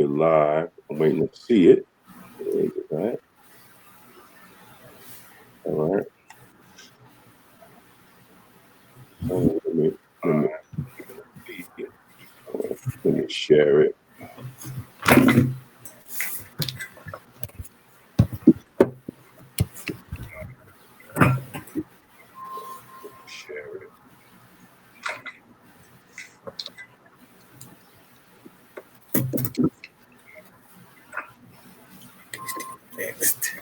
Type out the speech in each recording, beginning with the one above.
We're live. I'm waiting to see it. All right. All right. Let me share it. Share it. Next.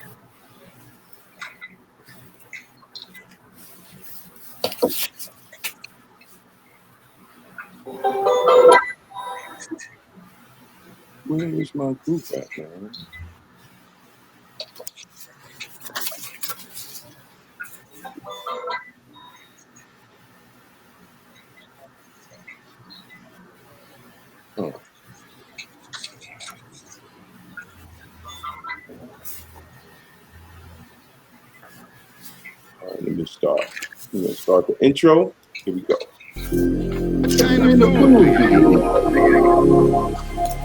Where is my group at, man? Oh. All right, let me start. I'm going to start the intro. Here we go. What kind of food do you eat?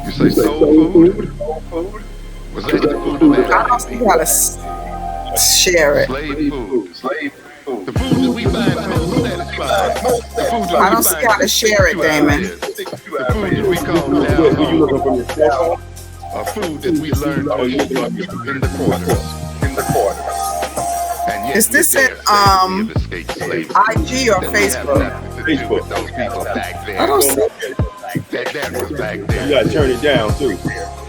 You say soul food? Was that the food of the I don't see how to share it. slave food? The food that we find most satisfying. The food that I don't see how to share it, Damon. The food that we call Where down you home. looking from your cell phone? A food that we learned to eat in the quarters. And yet Is this we in dare say we have escaped slavery. IG or That we have Facebook? nothing to do with those people back I then. don't see. That was back You then. got to turn it down, too.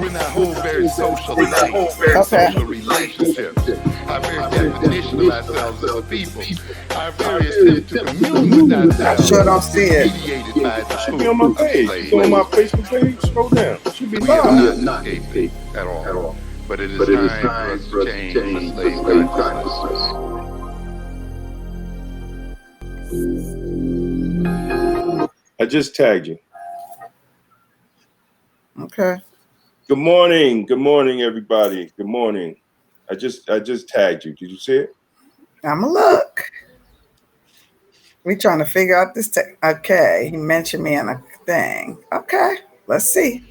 We're not whole very social life, Okay. social relationships, our very definition of ourselves as a people, our very attempt to commune with I ourselves sure don't see it. mediated by the Should food be on my of page. slaves. Go on my Facebook page. Scroll down. It should be We have live. not escaped at all. But it is time for us to change the slave consciousness. I just tagged you. Okay. Good morning. Good morning, everybody. Good morning. I just tagged you. Did you see it? I'ma look. We trying to figure out this. Okay, he mentioned me in a thing. Okay, let's see.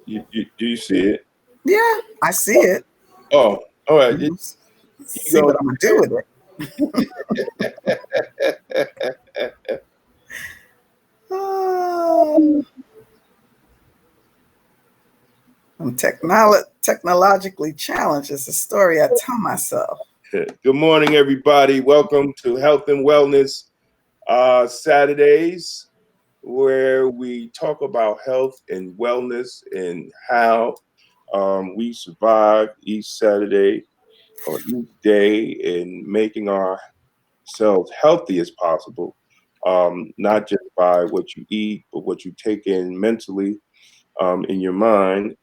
Do you see it? Yeah, I see it. Oh, all right. See what I'm gonna do with it. I'm technologically challenged. It's a story I tell myself. Good morning, everybody. Welcome to Health and Wellness Saturdays, where we talk about health and wellness and how we survive each Saturday or each day in making ourselves healthy as possible, not just by what you eat, but what you take in mentally in your mind.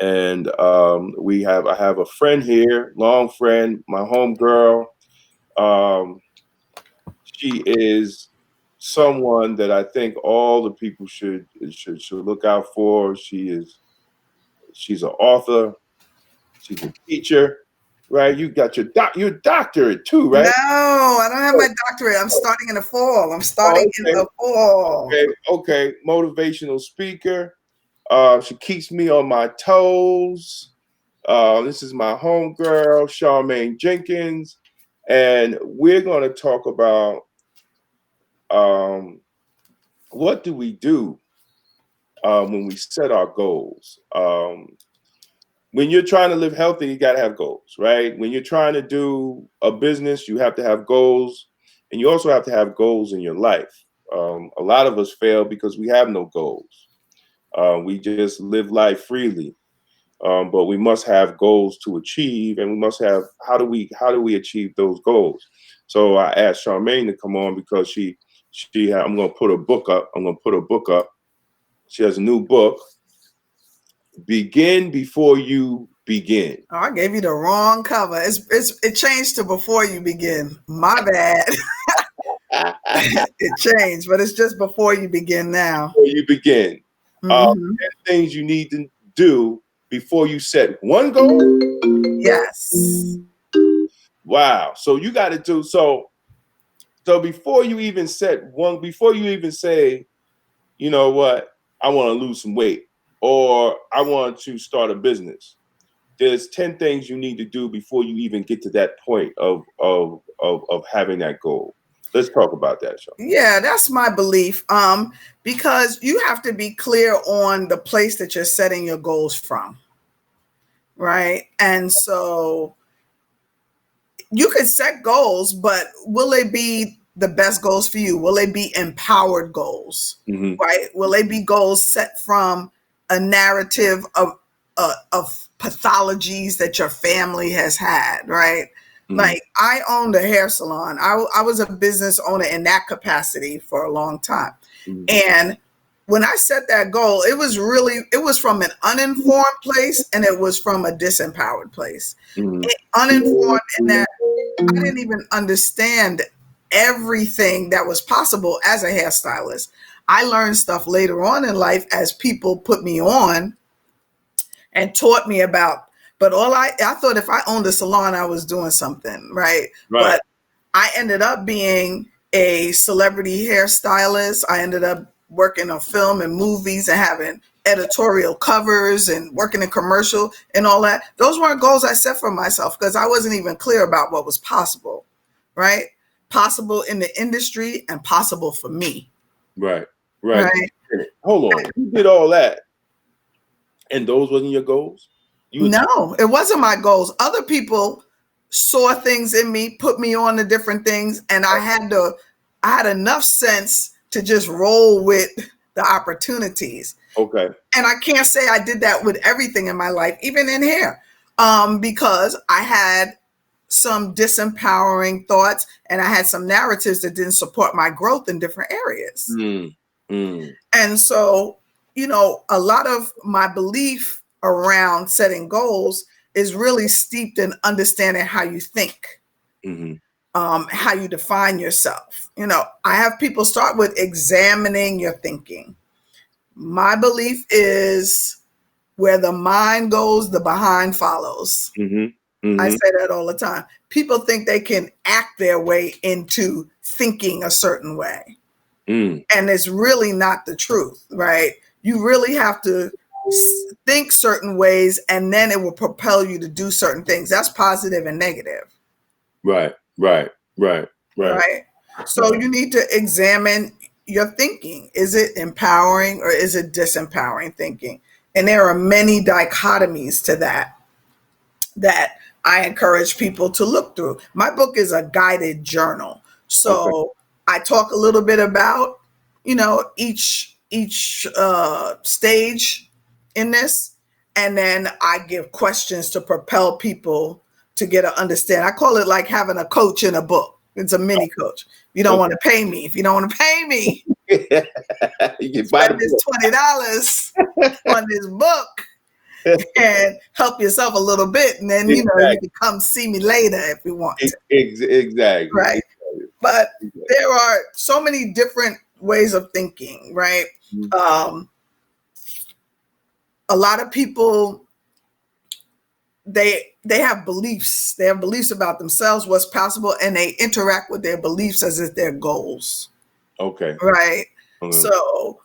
And I have a friend here, long friend, my home girl. She is someone that I think all the people should look out for. She's an author. She's a teacher, right? You got your doctorate too, right? No, I don't have my doctorate. I'm starting in the fall. In the fall. Okay. Motivational speaker. She keeps me on my toes. This is my homegirl, Sharmayne Jenkins, and we're going to talk about what do we do when we set our goals. When you're trying to live healthy, you got to have goals, right? When you're trying to do a business, you have to have goals, and you also have to have goals in your life. A lot of us fail because we have no goals. We just live life freely. But we must have goals to achieve, and we must have how do we achieve those goals? So I asked Sharmayne to come on because I'm going to put a book up. She has a new book, Begin Before You Begin. Oh, I gave you the wrong cover. It changed to Before You Begin. My bad. It changed, but it's just Before You Begin now. Before you begin, 10 things you need to do before you set one goal? Yes. Wow. So you got to do so before you even before you even say, you know what, I want to lose some weight or I want to start a business. There's 10 things you need to do before you even get to that point of having that goal. Let's talk about that, Sean. Yeah, that's my belief. Because you have to be clear on the place that you're setting your goals from. Right. And so you can set goals, but will they be the best goals for you? Will they be empowered goals? Mm-hmm. Right? Will they be goals set from a narrative of pathologies that your family has had? Right? Mm-hmm. Like I owned a hair salon. I was a business owner in that capacity for a long time. Mm-hmm. And when I set that goal, it was from an uninformed place and it was from a disempowered place. Mm-hmm. Uninformed in that I didn't even understand everything that was possible as a hairstylist. I learned stuff later on in life as people put me on and taught me about, but I thought if I owned a salon, I was doing something, right? But I ended up being a celebrity hairstylist. I ended up working on film and movies and having editorial covers and working in commercial and all that. Those weren't goals I set for myself because I wasn't even clear about what was possible, right? Possible in the industry and possible for me. Right. Hold on. You did all that and those wasn't your goals? No, it wasn't my goals. Other people saw things in me, put me on to different things, and I had enough sense to just roll with the opportunities. Okay. And I can't say I did that with everything in my life, even in hair, because I had some disempowering thoughts and I had some narratives that didn't support my growth in different areas. And so, a lot of my belief around setting goals is really steeped in understanding how you think. Mm-hmm. How you define yourself. I have people start with examining your thinking. My belief is where the mind goes, the behind follows. Mm-hmm. Mm-hmm. I say that all the time. People think they can act their way into thinking a certain way. And it's really not the truth, right? You really have to think certain ways and then it will propel you to do certain things. That's positive and negative. Right. So you need to examine your thinking. Is it empowering or is it disempowering thinking? And there are many dichotomies to that I encourage people to look through. My book is a guided journal. So I talk a little bit about, each stage in this. And then I give questions to propel people to get an understanding. I call it like having a coach in a book. It's a mini coach. You don't want to pay me. If you don't want to pay me, you spend this $20 on this book and help yourself a little bit. And then, you can come see me later if you want to. Exactly. Right. But there are so many different ways of thinking, right? Mm-hmm. A lot of people, they have beliefs. They have beliefs about themselves, what's possible, and they interact with their beliefs as if they're goals. Okay. Right. Okay. So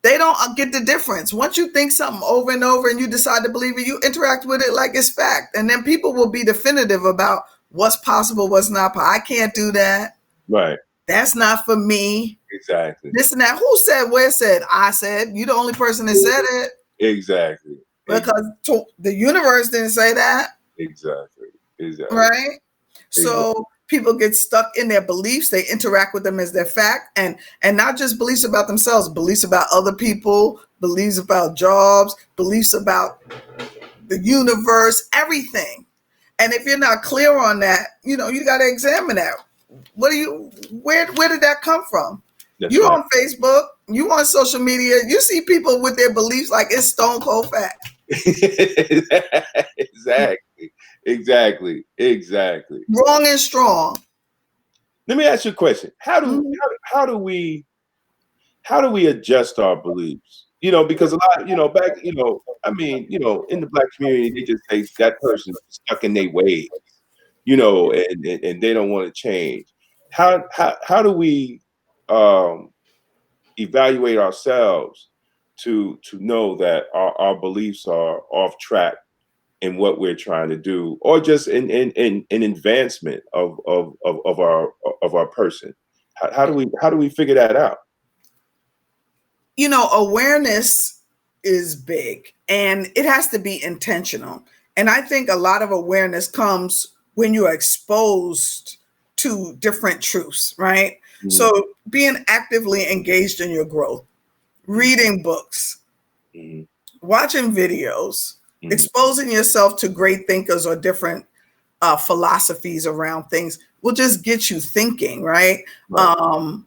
they don't get the difference. Once you think something over and over and you decide to believe it, you interact with it like it's fact. And then people will be definitive about what's possible, what's not. I can't do that. Right. That's not for me. Exactly. This and that. Who said, where said? I said. You're the only person that said it. Exactly. Because the universe didn't say that. Exactly. Right? So people get stuck in their beliefs. They interact with them as their fact. And not just beliefs about themselves, beliefs about other people, beliefs about jobs, beliefs about the universe, everything. And if you're not clear on that, you got to examine that. Where did that come from? That's you right. On Facebook, you on social media, you see people with their beliefs like it's stone cold fact. Exactly. Wrong and strong. Let me ask you a question. How do we adjust our beliefs Because a lot, back, I mean, in the black community, they just say that person's stuck in their ways, and they don't want to change. How do we um, evaluate ourselves to know that our beliefs are off track in what we're trying to do, or just in advancement of our person? How do we figure that out? Awareness is big, and it has to be intentional. And I think a lot of awareness comes when you're exposed to different truths, right? Mhm. So being actively engaged in your growth, reading books, Mhm. watching videos, Mhm. exposing yourself to great thinkers or different philosophies around things will just get you thinking, right? Right.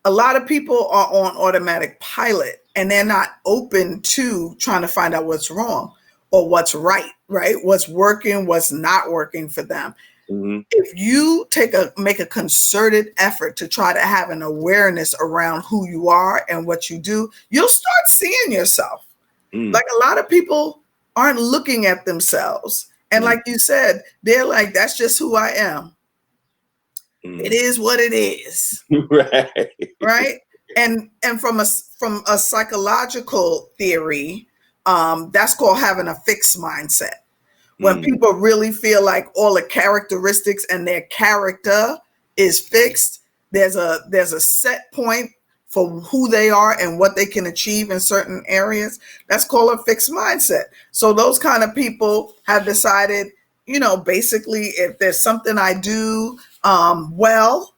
A lot of people are on automatic pilot and they're not open to trying to find out what's wrong or what's right? What's working, what's not working for them. Mhm. If you make a concerted effort to try to have an awareness around who you are and what you do, you'll start seeing yourself. Like a lot of people aren't looking at themselves. And like you said, they're like, that's just who I am. It is what it is. Right. Right. And from a psychological theory, that's called having a fixed mindset. When people really feel like all the characteristics and their character is fixed, there's a set point for who they are and what they can achieve in certain areas. That's called a fixed mindset. So those kind of people have decided, basically, if there's something I do well,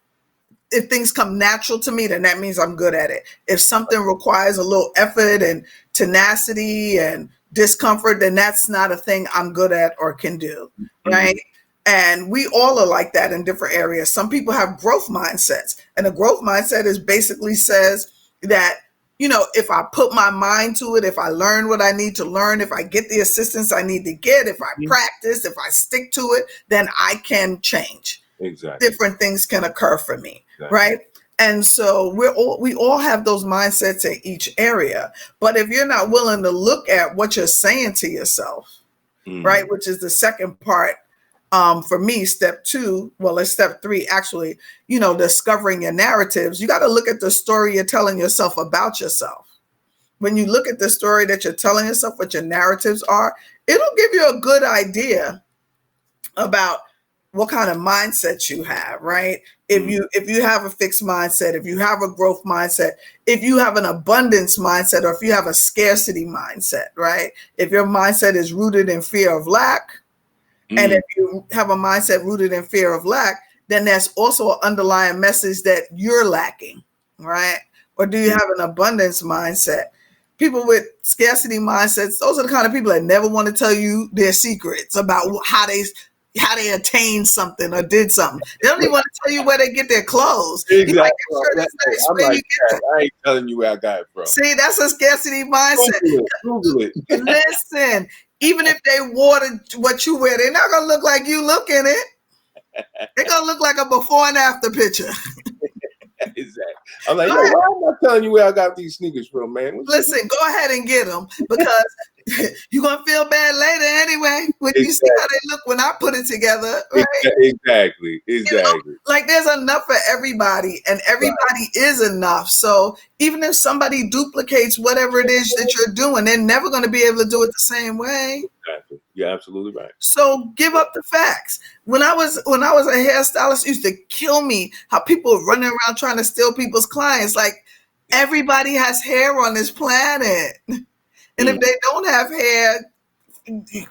if things come natural to me, then that means I'm good at it. If something requires a little effort and tenacity and discomfort, then that's not a thing I'm good at or can do, right? And we all are like that in different areas. Some people have growth mindsets, and a growth mindset is basically says that, if I put my mind to it, if I learn what I need to learn, if I get the assistance I need to get, if I practice, if I stick to it, then I can change. Exactly. Different things can occur for me. Exactly. Right. And so we all have those mindsets in each area. But if you're not willing to look at what you're saying to yourself, right, which is the second part, for me, step 2, well, it's step 3, actually, discovering your narratives. You got to look at the story you're telling yourself about yourself. When you look at the story that you're telling yourself, what your narratives are, it'll give you a good idea about what kind of mindset you have, right? If you have a fixed mindset, if you have a growth mindset, if you have an abundance mindset, or if you have a scarcity mindset, right? If your mindset is rooted in fear of lack, and if you have a mindset rooted in fear of lack, then that's also an underlying message that you're lacking, right? Or do you have an abundance mindset? People with scarcity mindsets, those are the kind of people that never want to tell you their secrets about how they attained something or did something. They don't even want to tell you where they get their clothes. Exactly. Like, sure, nice. I'm like that. I ain't telling you where I got it from. See, that's a scarcity mindset. Google it. Listen, even if they wore what you wear, they're not gonna look like you look in it. They're gonna look like a before and after picture. Exactly. I'm like, why am I telling you where I got these sneakers from, man? Listen, go ahead and get them, because you're going to feel bad later anyway when you see how they look when I put it together. Right? Exactly. Like there's enough for everybody, and everybody is enough. So even if somebody duplicates whatever it is that you're doing, they're never going to be able to do it the same way. Exactly. You're absolutely right. So give up the facts. When I was a hairstylist, it used to kill me how people were running around trying to steal people's clients. Like, everybody has hair on this planet. And if they don't have hair,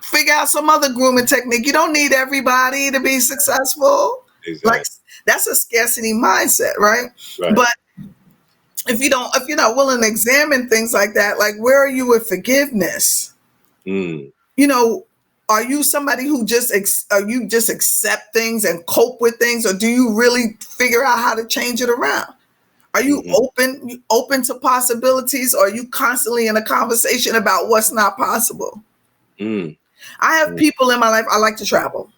figure out some other grooming technique. You don't need everybody to be successful. Exactly. Like, that's a scarcity mindset, right? But if you're not willing to examine things like that, like, where are you with forgiveness? Are you somebody who just accept things and cope with things, or do you really figure out how to change it around? Are you open to possibilities, or are you constantly in a conversation about what's not possible? I have people in my life. I like to travel.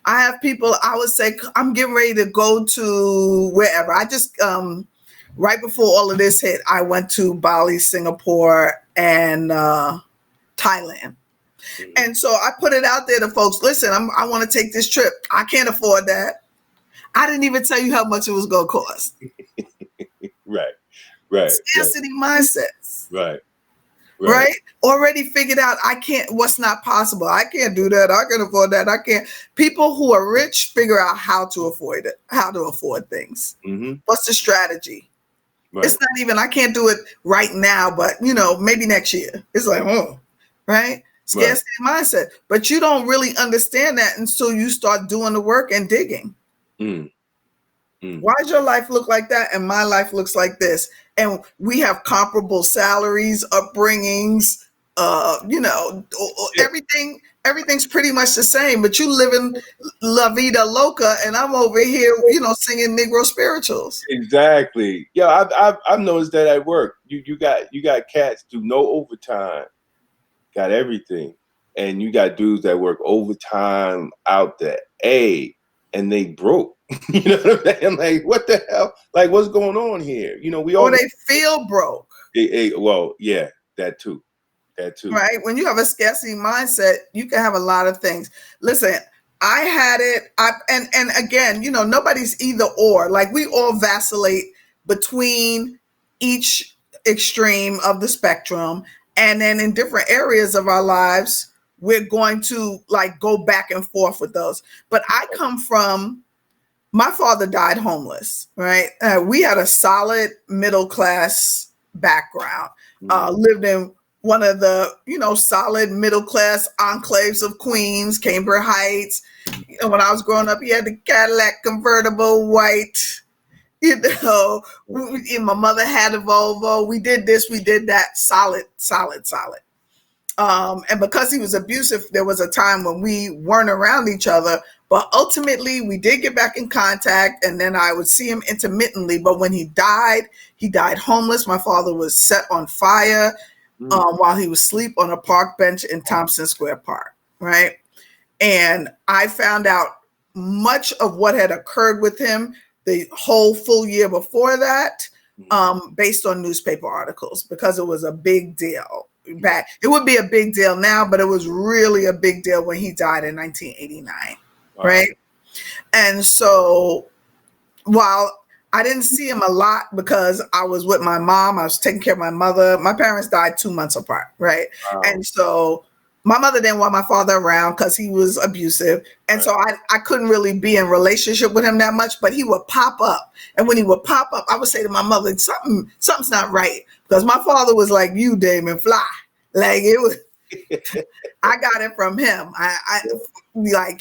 I have people, I would say, I'm getting ready to go to wherever. I just right before all of this hit, I went to Bali, Singapore, and Thailand. And so I put it out there to folks, listen, I want to take this trip. I can't afford that. I didn't even tell you how much it was going to cost. Right. Scarcity mindsets. Right. Already figured out what's not possible. I can't do that. I can afford that. I can't. People who are rich figure out how to afford things. Mm-hmm. What's the strategy? Right. It's not even, I can't do it right now, but maybe next year. It's like, right? Scarcity mindset. But you don't really understand that until you start doing the work and digging. Why does your life look like that and my life looks like this? And we have comparable salaries, upbringings, everything's pretty much the same, but you live in La Vida Loca and I'm over here, singing Negro spirituals. Exactly. Yeah, I've noticed that at work. You got cats do no overtime, got everything. And you got dudes that work overtime out there, and they broke. You know what I'm saying? Like, what the hell? Like, what's going on here? They feel broke. Well, yeah, that too. Right? When you have a scarcity mindset, you can have a lot of things. Listen, I had it. And again, nobody's either or. Like, we all vacillate between each extreme of the spectrum. And then in different areas of our lives, we're going to go back and forth with those. But I come from, my father died homeless, right? We had a solid middle class background, lived in one of the, solid middle class enclaves of Queens, Cambridge Heights. When I was growing up, he had the Cadillac convertible white, and my mother had a Volvo. We did this, we did that, solid. And because he was abusive, there was a time when we weren't around each other, but ultimately we did get back in contact, and then I would see him intermittently. But when he died homeless. My father was set on fire while he was asleep on a park bench in Thompson Square Park, right? And I found out much of what had occurred with him the whole full year before that, based on newspaper articles, because it was a big deal. Back, it would be a big deal now, but it was really a big deal when he died in 1989, right? And so while I didn't see him a lot because I was with my mom, I was taking care of my mother. My parents died 2 months apart, right? And so my mother didn't want my father around because he was abusive. And so I couldn't really be in relationship with him that much, but he would pop up. And when he would pop up, I would say to my mother, something's not right. Because my father was like, you, Damon, fly. Like, it was, I got it from him.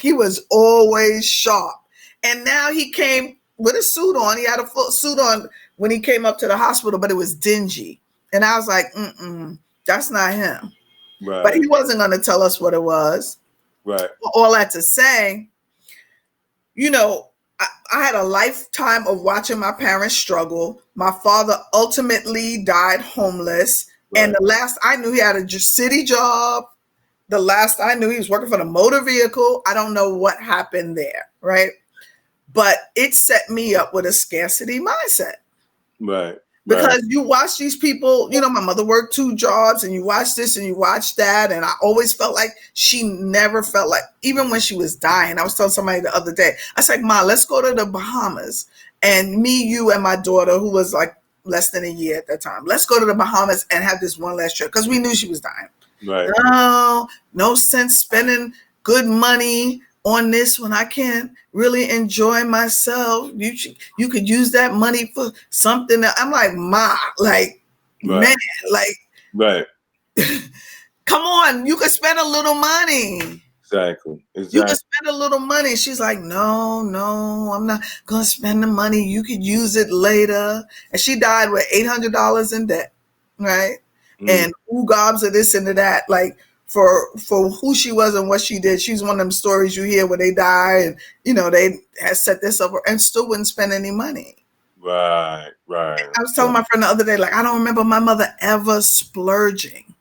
He was always sharp. And now he came with a suit on. He had a full suit on when he came up to the hospital, but it was dingy. And I was like, that's not him. Right. But he wasn't going to tell us what it was. Right. All that to say, I had a lifetime of watching my parents struggle. My father ultimately died homeless. Right. And the last I knew, he had a city job. The last I knew, he was working for the motor vehicle. I don't know what happened there, right? But it set me up with a scarcity mindset. Right. Because you watch these people, my mother worked 2 jobs, and you watch this and you watch that. And I always felt like she never felt like, even when she was dying, I was telling somebody the other day, I was like, Ma, let's go to the Bahamas. And me, you, and my daughter, who was like less than a year at that time, let's go to the Bahamas and have this one last trip, because we knew she was dying. Right. No sense spending good money on this when I can't really enjoy myself. You could use that money for something that, I'm like, Ma, like, man, like, right. Come on, you could spend a little money. Exactly. You can spend a little money. She's like, no, I'm not going to spend the money. You could use it later. And she died with $800 in debt, right? And gobs of this and of that, like, for who she was and what she did. She's one of them stories you hear where they die and, they had set this up and still wouldn't spend any money. Right. I was telling my friend the other day, like, I don't remember my mother ever splurging.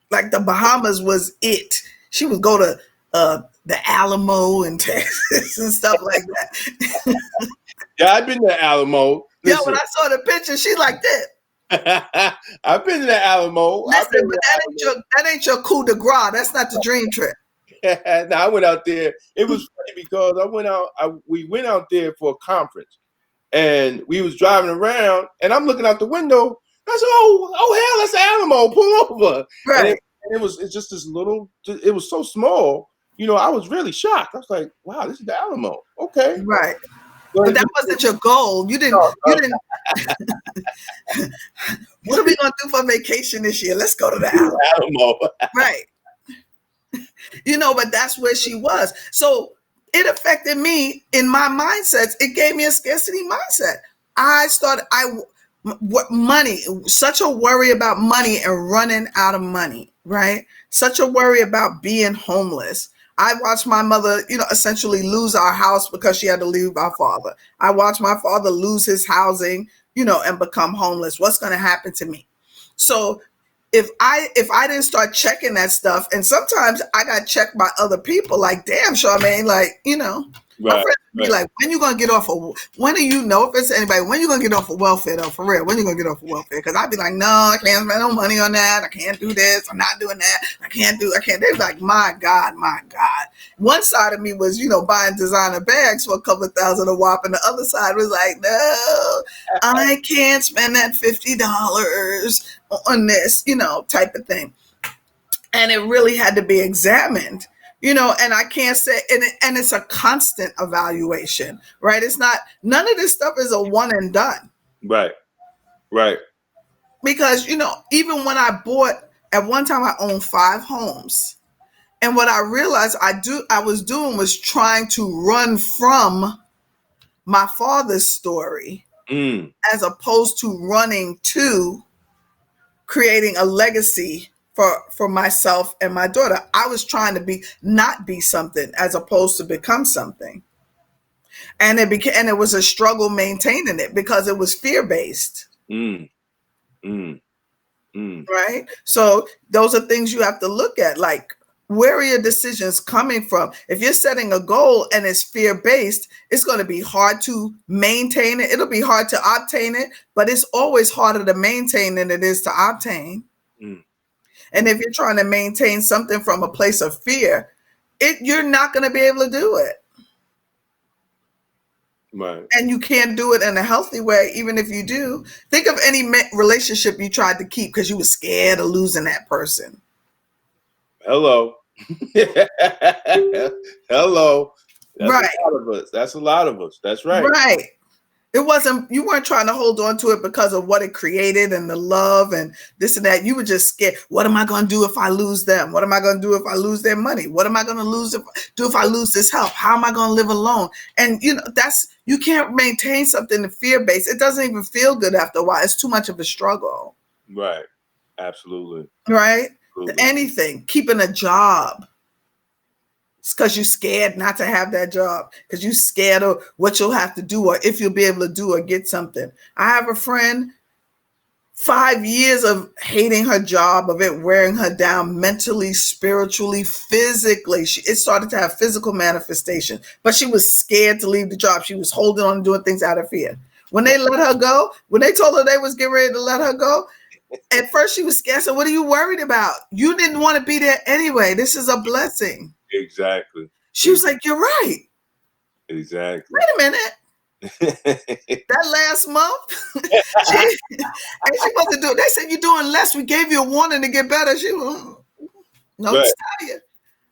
Like, the Bahamas was it. She would go to the Alamo in Texas and stuff like that. Yeah, I've been to Alamo. Yo, when Listen, I saw the picture, she's like this. I've been to the Alamo. I've Listen, been but to that ain't your coup de grace. That's not the dream trip. Now I went out there. It was funny because we went out there for a conference, and we was driving around, and I'm looking out the window. I said, "Oh hell, that's the Alamo. Pull over." Right. It's just this little. It was so small. I was really shocked. I was like, "Wow, this is the Alamo." Okay, Right. But that wasn't your goal. You didn't. What are we gonna do for vacation this year? Let's go to the Alamo. Right. But that's where she was. So it affected me in my mindsets. It gave me a scarcity mindset. Money, such a worry about money and running out of money, right? Such a worry about being homeless. I watched my mother, essentially lose our house because she had to leave our father. I watched my father lose his housing, and become homeless. What's going to happen to me? So if I didn't start checking that stuff, and sometimes I got checked by other people, like, damn, Sharmayne, like, my friends would be like, when you gonna get off of, when do you know, if it's anybody, when you gonna get off of welfare though, for real, when you gonna get off of welfare? Because I'd be like, no, I can't spend no money on that, I can't do this, I'm not doing that, I can't. They're like, my God. One side of me was, buying designer bags for a couple of thousand a whop, and the other side was like, no, I can't spend that $50 on this, type of thing. And it really had to be examined, and I can't say, and it's a constant evaluation, right? It's not, none of this stuff is a one and done. Right. Because, even when I bought, at one time I owned 5 homes. And what I realized I was doing was trying to run from my father's story as opposed to running to creating a legacy for myself and my daughter. I was trying to not be something as opposed to become something. And it was a struggle maintaining it because it was fear-based. Right? So those are things you have to look at. Like, where are your decisions coming from? If you're setting a goal and it's fear-based, it's going to be hard to maintain it. It'll be hard to obtain it, but it's always harder to maintain than it is to obtain. And if you're trying to maintain something from a place of fear, you're not going to be able to do it. Right. And you can't do it in a healthy way, even if you do. Think of any relationship you tried to keep because you were scared of losing that person. Hello. Hello. That's right. A lot of us. That's a lot of us. That's right. Right. You weren't trying to hold on to it because of what it created and the love and this and that. You were just scared. What am I going to do if I lose them? What am I going to do if I lose their money? What am I going to do if I lose this help? How am I going to live alone? And you can't maintain something in fear-based. It doesn't even feel good after a while. It's too much of a struggle. Right. Absolutely. Right. Absolutely. Anything. Keeping a job. It's because you're scared not to have that job, because you're scared of what you'll have to do or if you'll be able to do or get something. I have a friend, 5 years of hating her job, of it wearing her down mentally, spiritually, physically. It started to have physical manifestation, but she was scared to leave the job. She was holding on and doing things out of fear. When they let her go, when they told her they was getting ready to let her go, at first she was scared. So what are you worried about? You didn't want to be there anyway. This is a blessing. Exactly. She was like, you're right. Exactly. Wait a minute. That last month, she wasn't doing. They said you're doing less. We gave you a warning to get better. She was no right. Tell you.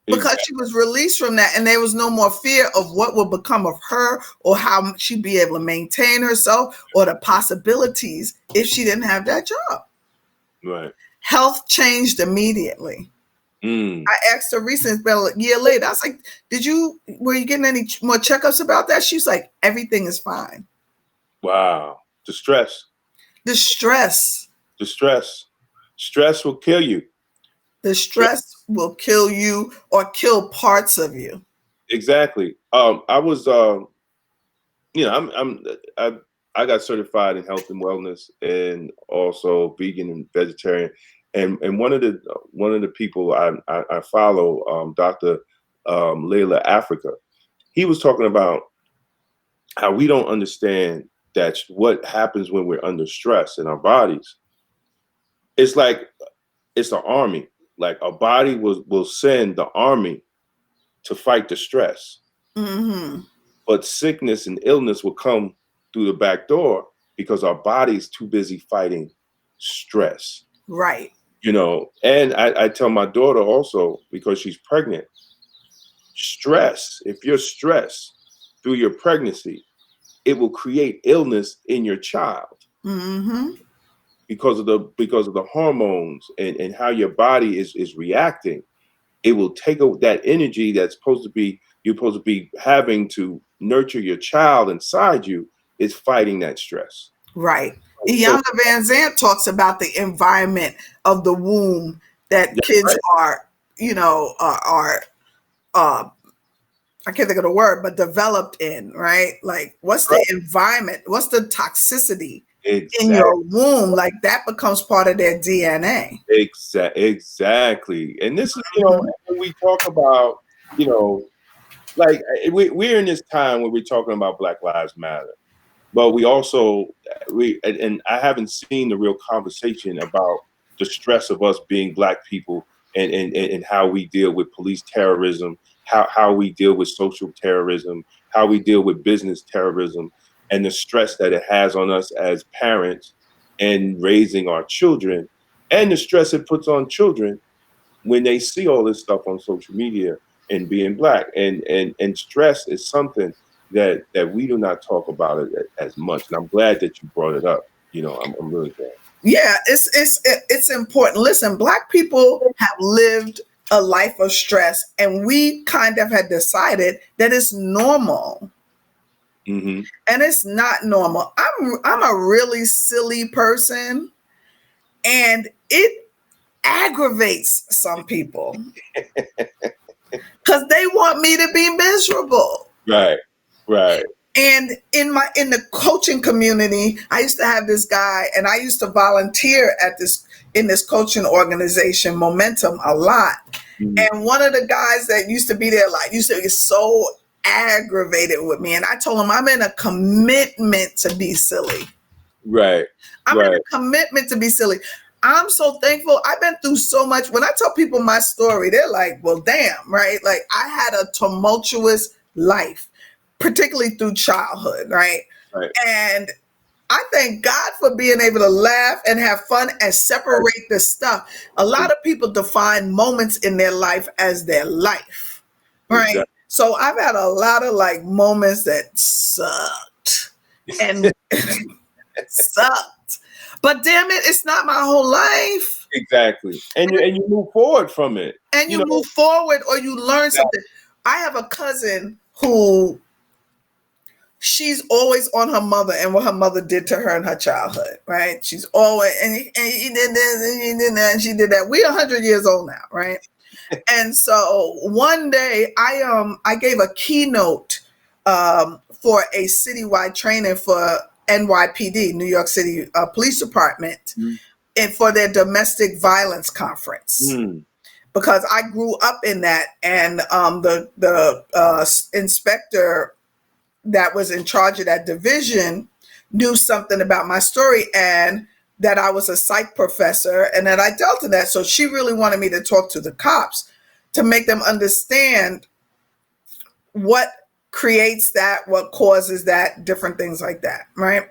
Because she was released from that, and there was no more fear of what would become of her or how she'd be able to maintain herself or the possibilities if she didn't have that job. Right. Health changed immediately. I asked her recently, it's been a year later. I was like, were you getting any more checkups about that? She's like, everything is fine. Wow. The stress. Stress will kill you. The stress will kill you or kill parts of you. Exactly. I was, I got certified in health and wellness and also vegan and vegetarian. And one of the people I follow, Dr. Layla Africa, he was talking about how we don't understand that's what happens when we're under stress in our bodies. It's like it's an army. Like a body will send the army to fight the stress. Mm-hmm. But sickness and illness will come through the back door because our body's too busy fighting stress. Right. You know, and I tell my daughter also, because she's pregnant, stress, if you're stressed through your pregnancy, it will create illness in your child. Mm-hmm. Because of the hormones and how your body is reacting. It will take that energy that's you're supposed to be having to nurture your child inside you, is fighting that stress. Right. Iyanla Vanzant talks about the environment of the womb that kids are, I can't think of the word, but developed in, right? Like, what's the environment? What's the toxicity in your womb? Like, that becomes part of their DNA. Exactly. And this is, when we talk about, like we're in this time where we're talking about Black Lives Matter, but we also, and I haven't seen the real conversation about the stress of us being Black people and how we deal with police terrorism, how we deal with social terrorism, how we deal with business terrorism, and the stress that it has on us as parents and raising our children, and the stress it puts on children when they see all this stuff on social media and being Black. And stress is something that we do not talk about it as much. And I'm glad that you brought it up. I'm really glad. Yeah, it's important. Listen, Black people have lived a life of stress, and we kind of had decided that it's normal. Mm-hmm. And it's not normal. I'm a really silly person, and it aggravates some people because they want me to be miserable. Right. And in the coaching community, I used to have this guy, and I used to volunteer in this coaching organization, Momentum, a lot. Mm-hmm. And one of the guys that used to be there, used to get so aggravated with me, and I told him I'm in a commitment to be silly. Right. I'm in a commitment to be silly. I'm so thankful. I've been through so much. When I tell people my story, they're like, well, damn, right? Like, I had a tumultuous life, particularly through childhood, right? And I thank God for being able to laugh and have fun and separate the stuff. A lot of people define moments in their life as their life, right? Exactly. So I've had a lot of moments that sucked and sucked, but damn it, it's not my whole life. Exactly. And you move forward from it. And you move forward, or you learn something. I have a cousin who, she's always on her mother and what her mother did to her in her childhood, right? She's always, and he did this, and he did that, and she did that. We're 100 years old now, right? And so one day I gave a keynote for a citywide training for NYPD, New York City Police Department, and for their domestic violence conference. Because I grew up in that, and the inspector that was in charge of that division knew something about my story, and that I was a psych professor, and that I dealt in that. So she really wanted me to talk to the cops to make them understand what creates that, what causes that, different things like that, right?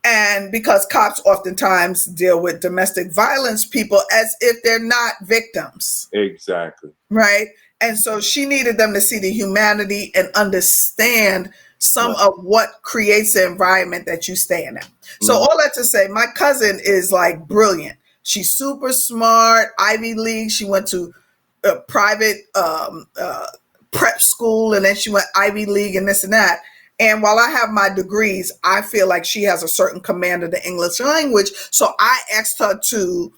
And because cops oftentimes deal with domestic violence people as if they're not victims. Exactly. Right? And so she needed them to see the humanity and understand some of what creates the environment that you stay in. So all that to say, my cousin is brilliant. She's super smart, Ivy League. She went to a private prep school, and then she went Ivy League and this and that. And while I have my degrees, I feel like she has a certain command of the English language. So I asked her to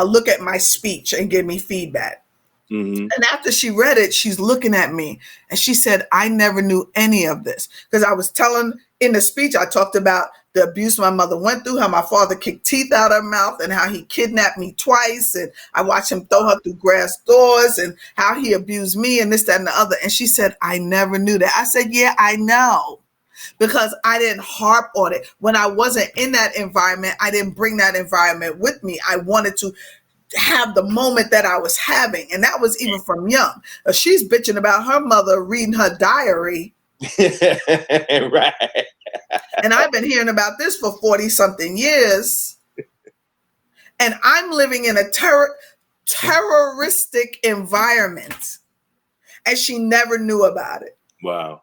look at my speech and give me feedback. Mm-hmm. And after she read it, she's looking at me and she said, I never knew any of this. Because I was telling in the speech, I talked about the abuse my mother went through, how my father kicked teeth out of her mouth, and how he kidnapped me twice. And I watched him throw her through glass doors, and how he abused me and this, that, and the other. And she said, I never knew that. I said, yeah, I know. because I didn't harp on it. When I wasn't in that environment, I didn't bring that environment with me. I wanted to have the moment that I was having. And that was even from young. She's bitching about her mother reading her diary. Right. And I've been hearing about this for 40 something years. And I'm living in a terroristic environment. And she never knew about it. Wow.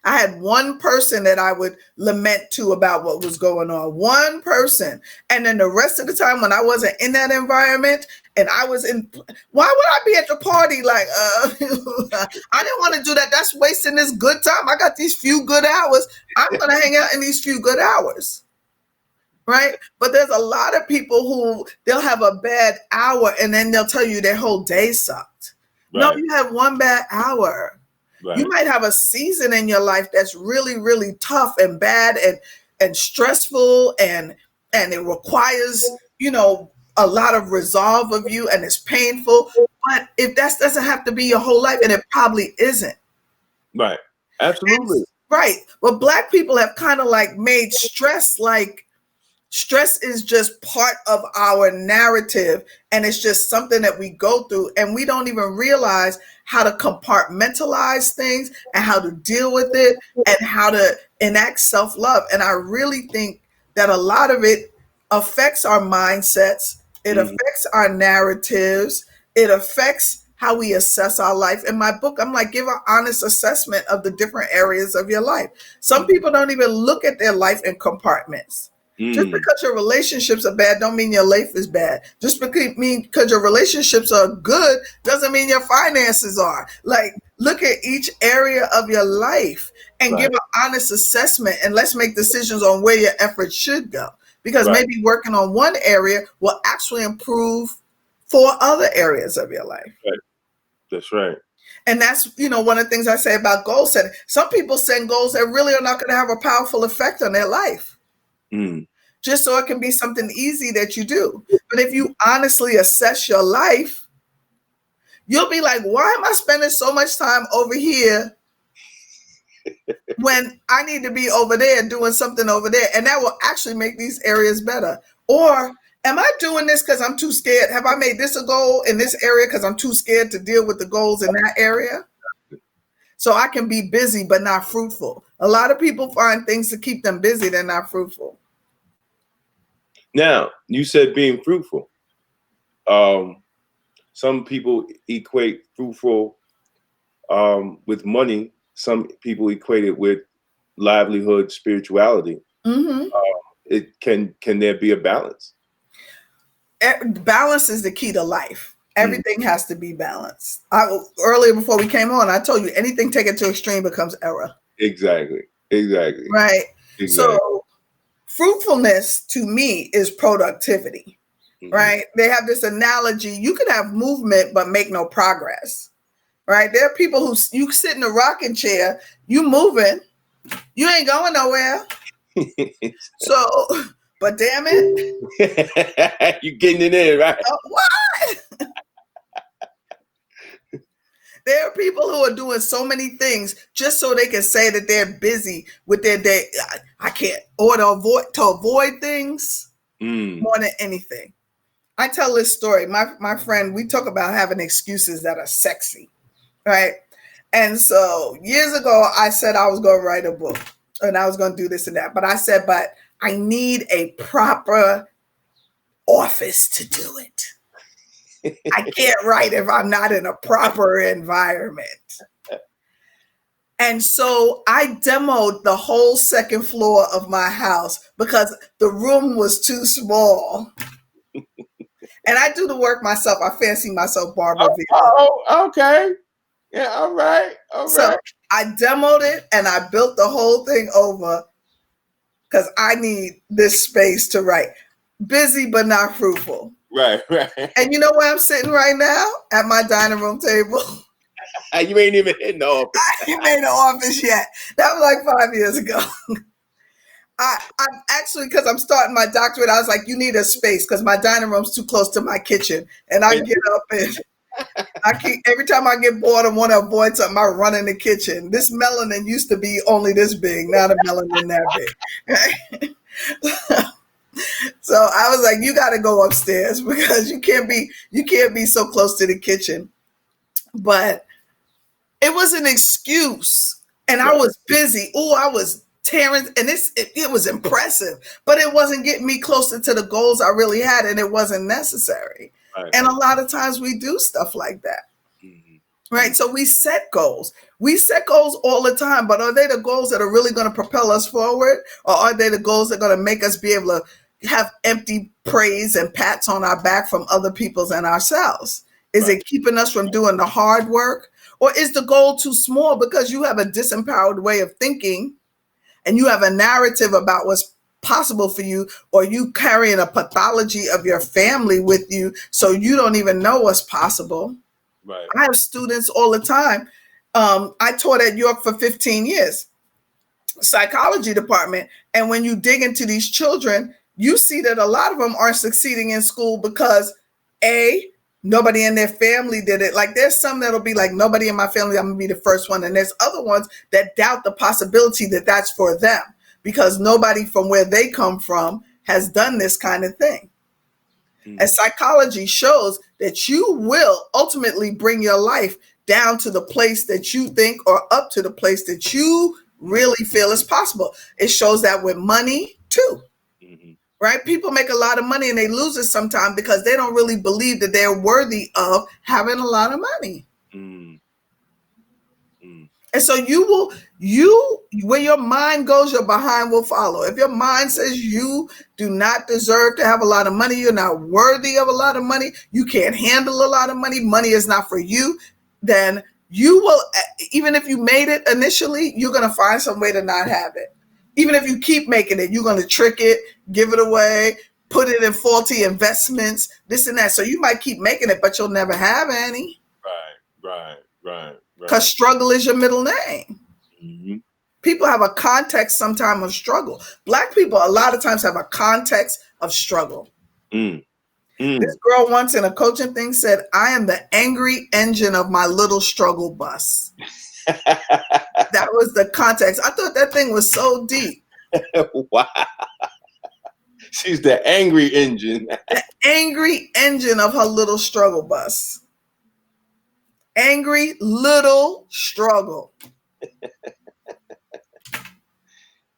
I had one person that I would lament to about what was going on. One person. And then the rest of the time when I wasn't in that environment and I was in, why would I be at the party? Like, I didn't want to do that. That's wasting this good time. I got these few good hours. I'm going to hang out in these few good hours. Right? But there's a lot of people who they'll have a bad hour and then they'll tell you their whole day sucked. Right. No, you have one bad hour. Right. You might have a season in your life that's really, really tough and bad and stressful and it requires, a lot of resolve of you and it's painful. But if that doesn't have to be your whole life, and it probably isn't. Right. Absolutely. Right. But Black people have kind of like made stress is just part of our narrative, and it's just something that we go through, and we don't even realize how to compartmentalize things and how to deal with it and how to enact self-love. And I really think that a lot of it affects our mindsets. It affects our narratives. It affects how we assess our life. In my book, I'm like, give an honest assessment of the different areas of your life. Some people don't even look at their life in compartments. Just because your relationships are bad don't mean your life is bad. Just because your relationships are good doesn't mean your finances are. Like, look at each area of your life and give an honest assessment, and let's make decisions on where your efforts should go. Because maybe working on one area will actually improve 4 other areas of your life. Right. That's right. And that's, one of the things I say about goal setting. Some people set goals that really are not going to have a powerful effect on their life. Just so it can be something easy that you do. But if you honestly assess your life, you'll be like, why am I spending so much time over here when I need to be over there doing something over there? And that will actually make these areas better. Or am I doing this because I'm too scared? Have I made this a goal in this area because I'm too scared to deal with the goals in that area? So I can be busy but not fruitful. A lot of people find things to keep them busy, they're not fruitful. Now, you said being fruitful. Some people equate fruitful with money. Some people equate it with livelihood, spirituality. Can there be a balance? Balance is the key to life. Everything has to be balanced. Earlier before we came on, I told you anything taken to extreme becomes error. Exactly. Right. Exactly. So fruitfulness to me is productivity, right? They have this analogy. You can have movement, but make no progress, right? There are people who you sit in a rocking chair, you moving, you ain't going nowhere. So, but damn it. You getting it in, right? What? There are people who are doing so many things just so they can say that they're busy with their day. I can't, or to avoid things more than anything. I tell this story. My friend, we talk about having excuses that are sexy, right? And so years ago, I said I was going to write a book and I was going to do this and that. But I said, but I need a proper office to do it. I can't write if I'm not in a proper environment. And so I demoed the whole second floor of my house because the room was too small. And I do the work myself. I fancy myself Barbara. Oh, okay. Yeah, all right. So I demoed it and I built the whole thing over because I need this space to write. Busy but not fruitful. Right. And you know where I'm sitting right now? At my dining room table. You ain't even in the office. I ain't made the office yet. That was like 5 years ago. I'm actually, because I'm starting my doctorate, I was like, you need a space because my dining room's too close to my kitchen. And I get up and Every time I get bored and want to avoid something, I run in the kitchen. This melanin used to be only this big, now the melanin that big. So I was like, you got to go upstairs because you can't be so close to the kitchen. But it was an excuse, and I was busy. Oh, I was tearing, and it was impressive, but it wasn't getting me closer to the goals I really had, and it wasn't necessary. Right. And a lot of times we do stuff like that. Right. So we set goals. We set goals all the time, but are they the goals that are really going to propel us forward? Or are they the goals that are going to make us be able to have empty praise and pats on our back from other people's and ourselves? Is it keeping us from doing the hard work? Or is the goal too small because you have a disempowered way of thinking and you have a narrative about what's possible for you, or you carrying a pathology of your family with you so you don't even know what's possible? Right. I have students all the time. I taught at York for 15 years, psychology department. And when you dig into these children, you see that a lot of them aren't succeeding in school because nobody in their family did it. Like there's some that'll be like, nobody in my family, I'm gonna be the first one. And there's other ones that doubt the possibility that that's for them because nobody from where they come from has done this kind of thing. And psychology shows that you will ultimately bring your life down to the place that you think, or up to the place that you really feel is possible. It shows that with money too, right? People make a lot of money and they lose it sometimes because they don't really believe that they're worthy of having a lot of money. And so where your mind goes, your behind will follow. If your mind says you do not deserve to have a lot of money, you're not worthy of a lot of money, you can't handle a lot of money, money is not for you, then you will, even if you made it initially, you're going to find some way to not have it. Even if you keep making it, you're going to trick it, give it away, put it in faulty investments, this and that. So you might keep making it, but you'll never have any. Right. Because struggle is your middle name. People have a context sometimes of struggle. Black people a lot of times have a context of struggle. This girl once in a coaching thing said, I am the angry engine of my little struggle bus. That was the context. I thought that thing was so deep. Wow. She's the angry engine. The angry engine of her little struggle bus. Angry little struggle.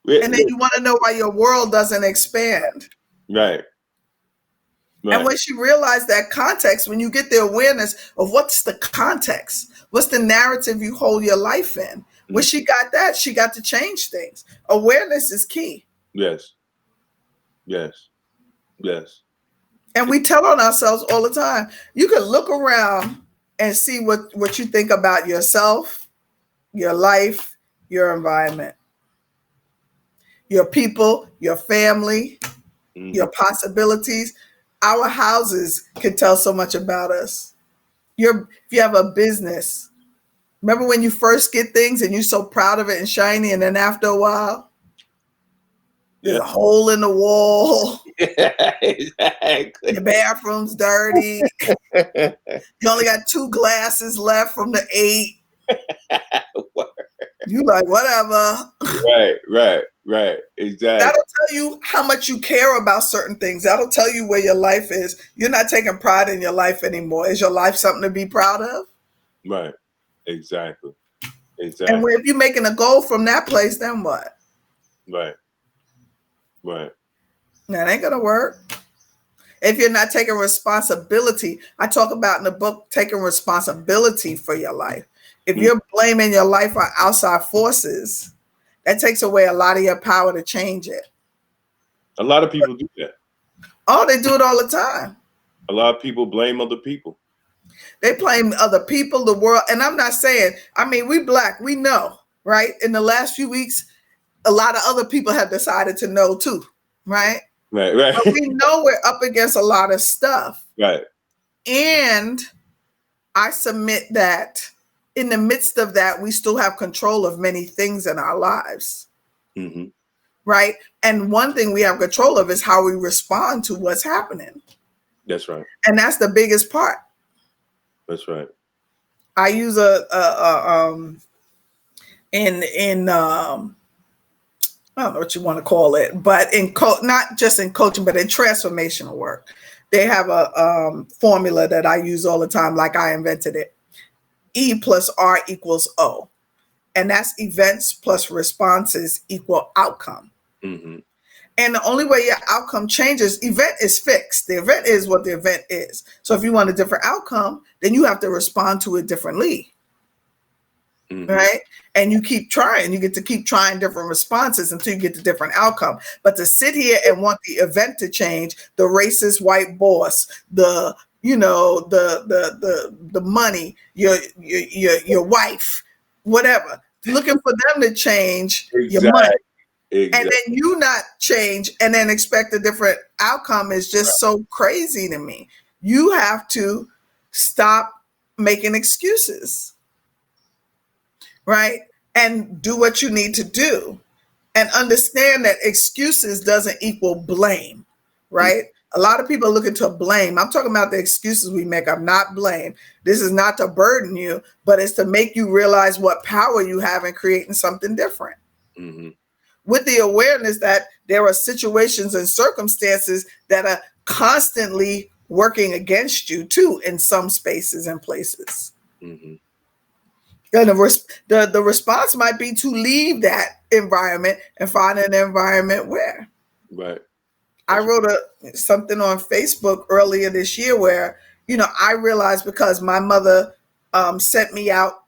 And then you want to know why your world doesn't expand. Right. And when she realized that context, when you get the awareness of what's the context, what's the narrative you hold your life in, when she got that, she got to change things. Awareness is key. Yes. And we tell on ourselves all the time. You can look around and see what you think about yourself, your life, your environment, your people, your family, your possibilities. Our houses can tell so much about us. If you have a business, remember when you first get things and you're so proud of it and shiny, and then after a while, there's a hole in the wall. Exactly. Your bathroom's dirty. You only got 2 glasses left from the 8. You like, whatever. Right. Exactly. That'll tell you how much you care about certain things. That'll tell you where your life is. You're not taking pride in your life anymore. Is your life something to be proud of? Right. Exactly. And if you're making a goal from that place, then what? Right. That ain't going to work. If you're not taking responsibility, I talk about in the book, taking responsibility for your life. If you're blaming your life on outside forces, that takes away a lot of your power to change it. A lot of people do that. Oh, they do it all the time. A lot of people blame other people. They blame other people, the world. And I'm not saying, we Black, we know, right? In the last few weeks, a lot of other people have decided to know too, right? Right. But we know we're up against a lot of stuff. Right. And I submit that in the midst of that, we still have control of many things in our lives. Right. And one thing we have control of is how we respond to what's happening. That's right. And that's the biggest part. That's right. I use in I don't know what you want to call it, but not just in coaching, but in transformational work, they have a formula that I use all the time, like I invented it. E plus R equals O, and that's events plus responses equal outcome. Mm-hmm. And the only way your outcome changes, event is fixed. The event is what the event is. So if you want a different outcome, then you have to respond to it differently. Mm-hmm. Right? And you keep trying. You get to keep trying different responses until you get the different outcome. But to sit here and want the event to change, the racist white boss, the the money, your wife, whatever, looking for them to change your money. Exactly. And then you not change and then expect a different outcome is just so crazy to me. You have to stop making excuses, right? And do what you need to do and understand that excuses doesn't equal blame, right? A lot of people are looking to blame. I'm talking about the excuses we make. I'm not blame. This is not to burden you, but it's to make you realize what power you have in creating something different. Mm-hmm. With the awareness that there are situations and circumstances that are constantly working against you too in some spaces and places. Mm-hmm. And the response might be to leave that environment and find an environment where. Right. I wrote something on Facebook earlier this year where, I realized because my mother sent me out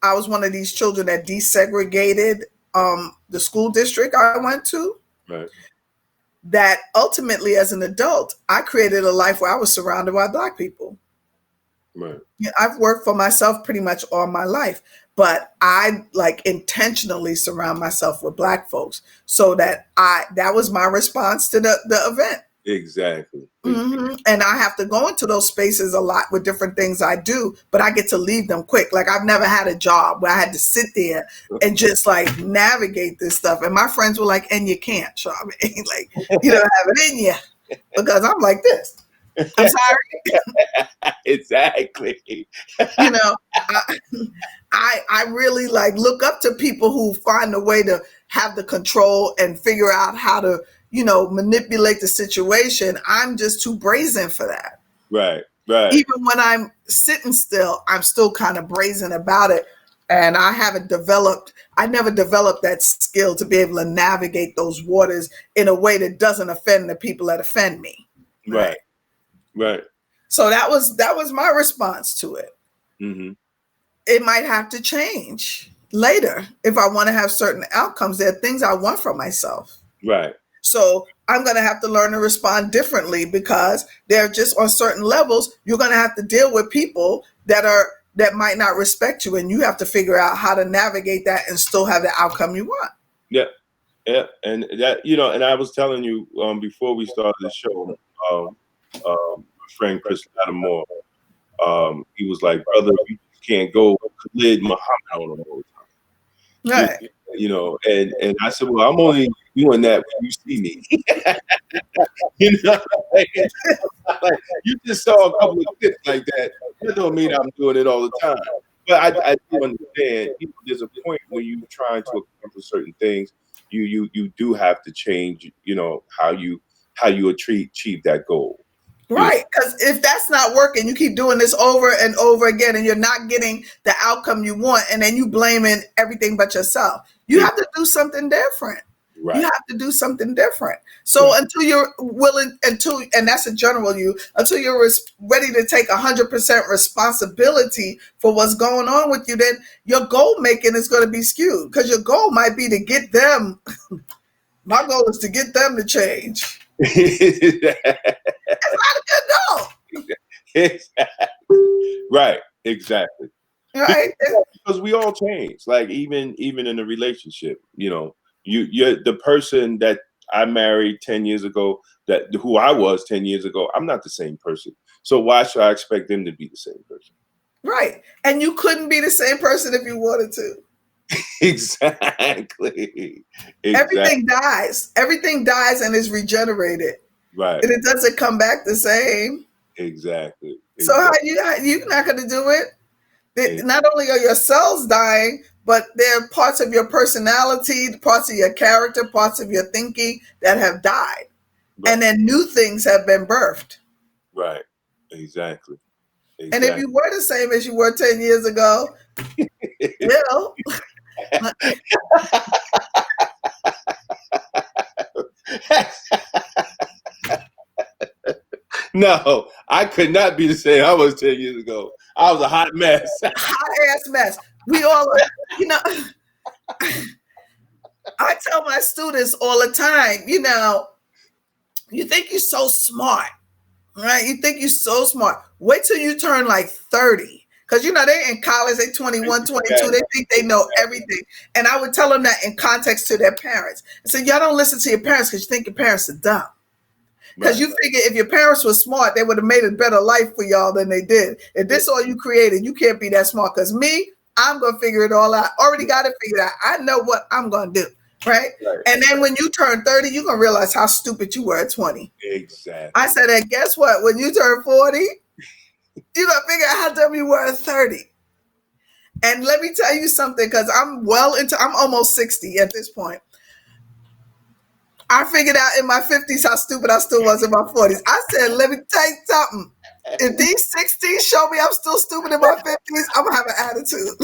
I was one of these children that desegregated the school district I went to. Right. That ultimately, as an adult, I created a life where I was surrounded by Black people. Right. I've worked for myself pretty much all my life, but I intentionally surround myself with Black folks so that was my response to the event. Exactly. Mm-hmm. And I have to go into those spaces a lot with different things I do, but I get to leave them quick. Like I've never had a job where I had to sit there and just navigate this stuff. And my friends were like, and you can't, Sharmayne. You don't have it in you because I'm like this. I'm sorry. Exactly. I really look up to people who find a way to have the control and figure out how to, manipulate the situation. I'm just too brazen for that. Right. Right. Even when I'm sitting still, I'm still kind of brazen about it. And I never developed that skill to be able to navigate those waters in a way that doesn't offend the people that offend me. Right. Right. So that was my response to it. Mm-hmm. It might have to change later if I want to have certain outcomes. There are things I want for myself. Right. So I'm going to have to learn to respond differently because they're just on certain levels. You're going to have to deal with people that might not respect you, and you have to figure out how to navigate that and still have the outcome you want. Yeah. Yeah. And that, and I was telling you before we started the show, my friend Chris Lattimore, he was like, brother, you can't go Khalid Muhammad on him all the time. Right. And I said, well, I'm only doing that when you see me. You just saw a couple of clips like that. That don't mean I'm doing it all the time. But I do understand. There's a point when you're trying to accomplish certain things. You do have to change. How you achieve that goal. Right, because if that's not working, you keep doing this over and over again, and you're not getting the outcome you want, and then you blaming everything but yourself. You have to do something different. Right. You have to do something different. So until you're willing, and that's a general until you're ready to take 100% responsibility for what's going on with you, then your goal making is going to be skewed because your goal might be to get them. My goal is to get them to change. It's not a good goal. Exactly. Right. Exactly. Right. Because we all change. Even in a relationship, you're the person that I married 10 years ago, who I was 10 years ago, I'm not the same person. So why should I expect them to be the same person? Right. And you couldn't be the same person if you wanted to. Exactly. Everything dies. Everything dies and is regenerated. Right. And it doesn't come back the same. Exactly. So how you not going to do it? Not only are your cells dying, but there are parts of your personality, parts of your character, parts of your thinking that have died. Right. And then new things have been birthed. Right. Exactly. And if you were the same as you were 10 years ago, well. No, I could not be the same I was 10 years ago. I was a hot mess. Hot ass mess. We all are, you know. I tell my students all the time, you know, you think you're so smart, right? You think you're so smart. Wait till you turn like 30. Because, you know, they're in college, they're 21, 22. They think they know everything. And I would tell them that in context to their parents. I said, y'all don't listen to your parents because you think your parents are dumb. Because you figure if your parents were smart, they would have made a better life for y'all than they did. If this all you created, you can't be that smart. Because me, I'm going to figure it all out. Already got it figured out. I know what I'm going to do. Right? And then when you turn 30, you're going to realize how stupid you were at 20. Exactly. I said, and guess what? When you turn 40, you're going to figure out how dumb you were at 30. And let me tell you something, because I'm almost 60 at this point. I figured out in my 50s how stupid I still was in my 40s. I said, let me tell you something. If these 60s show me I'm still stupid in my 50s, I'm going to have an attitude.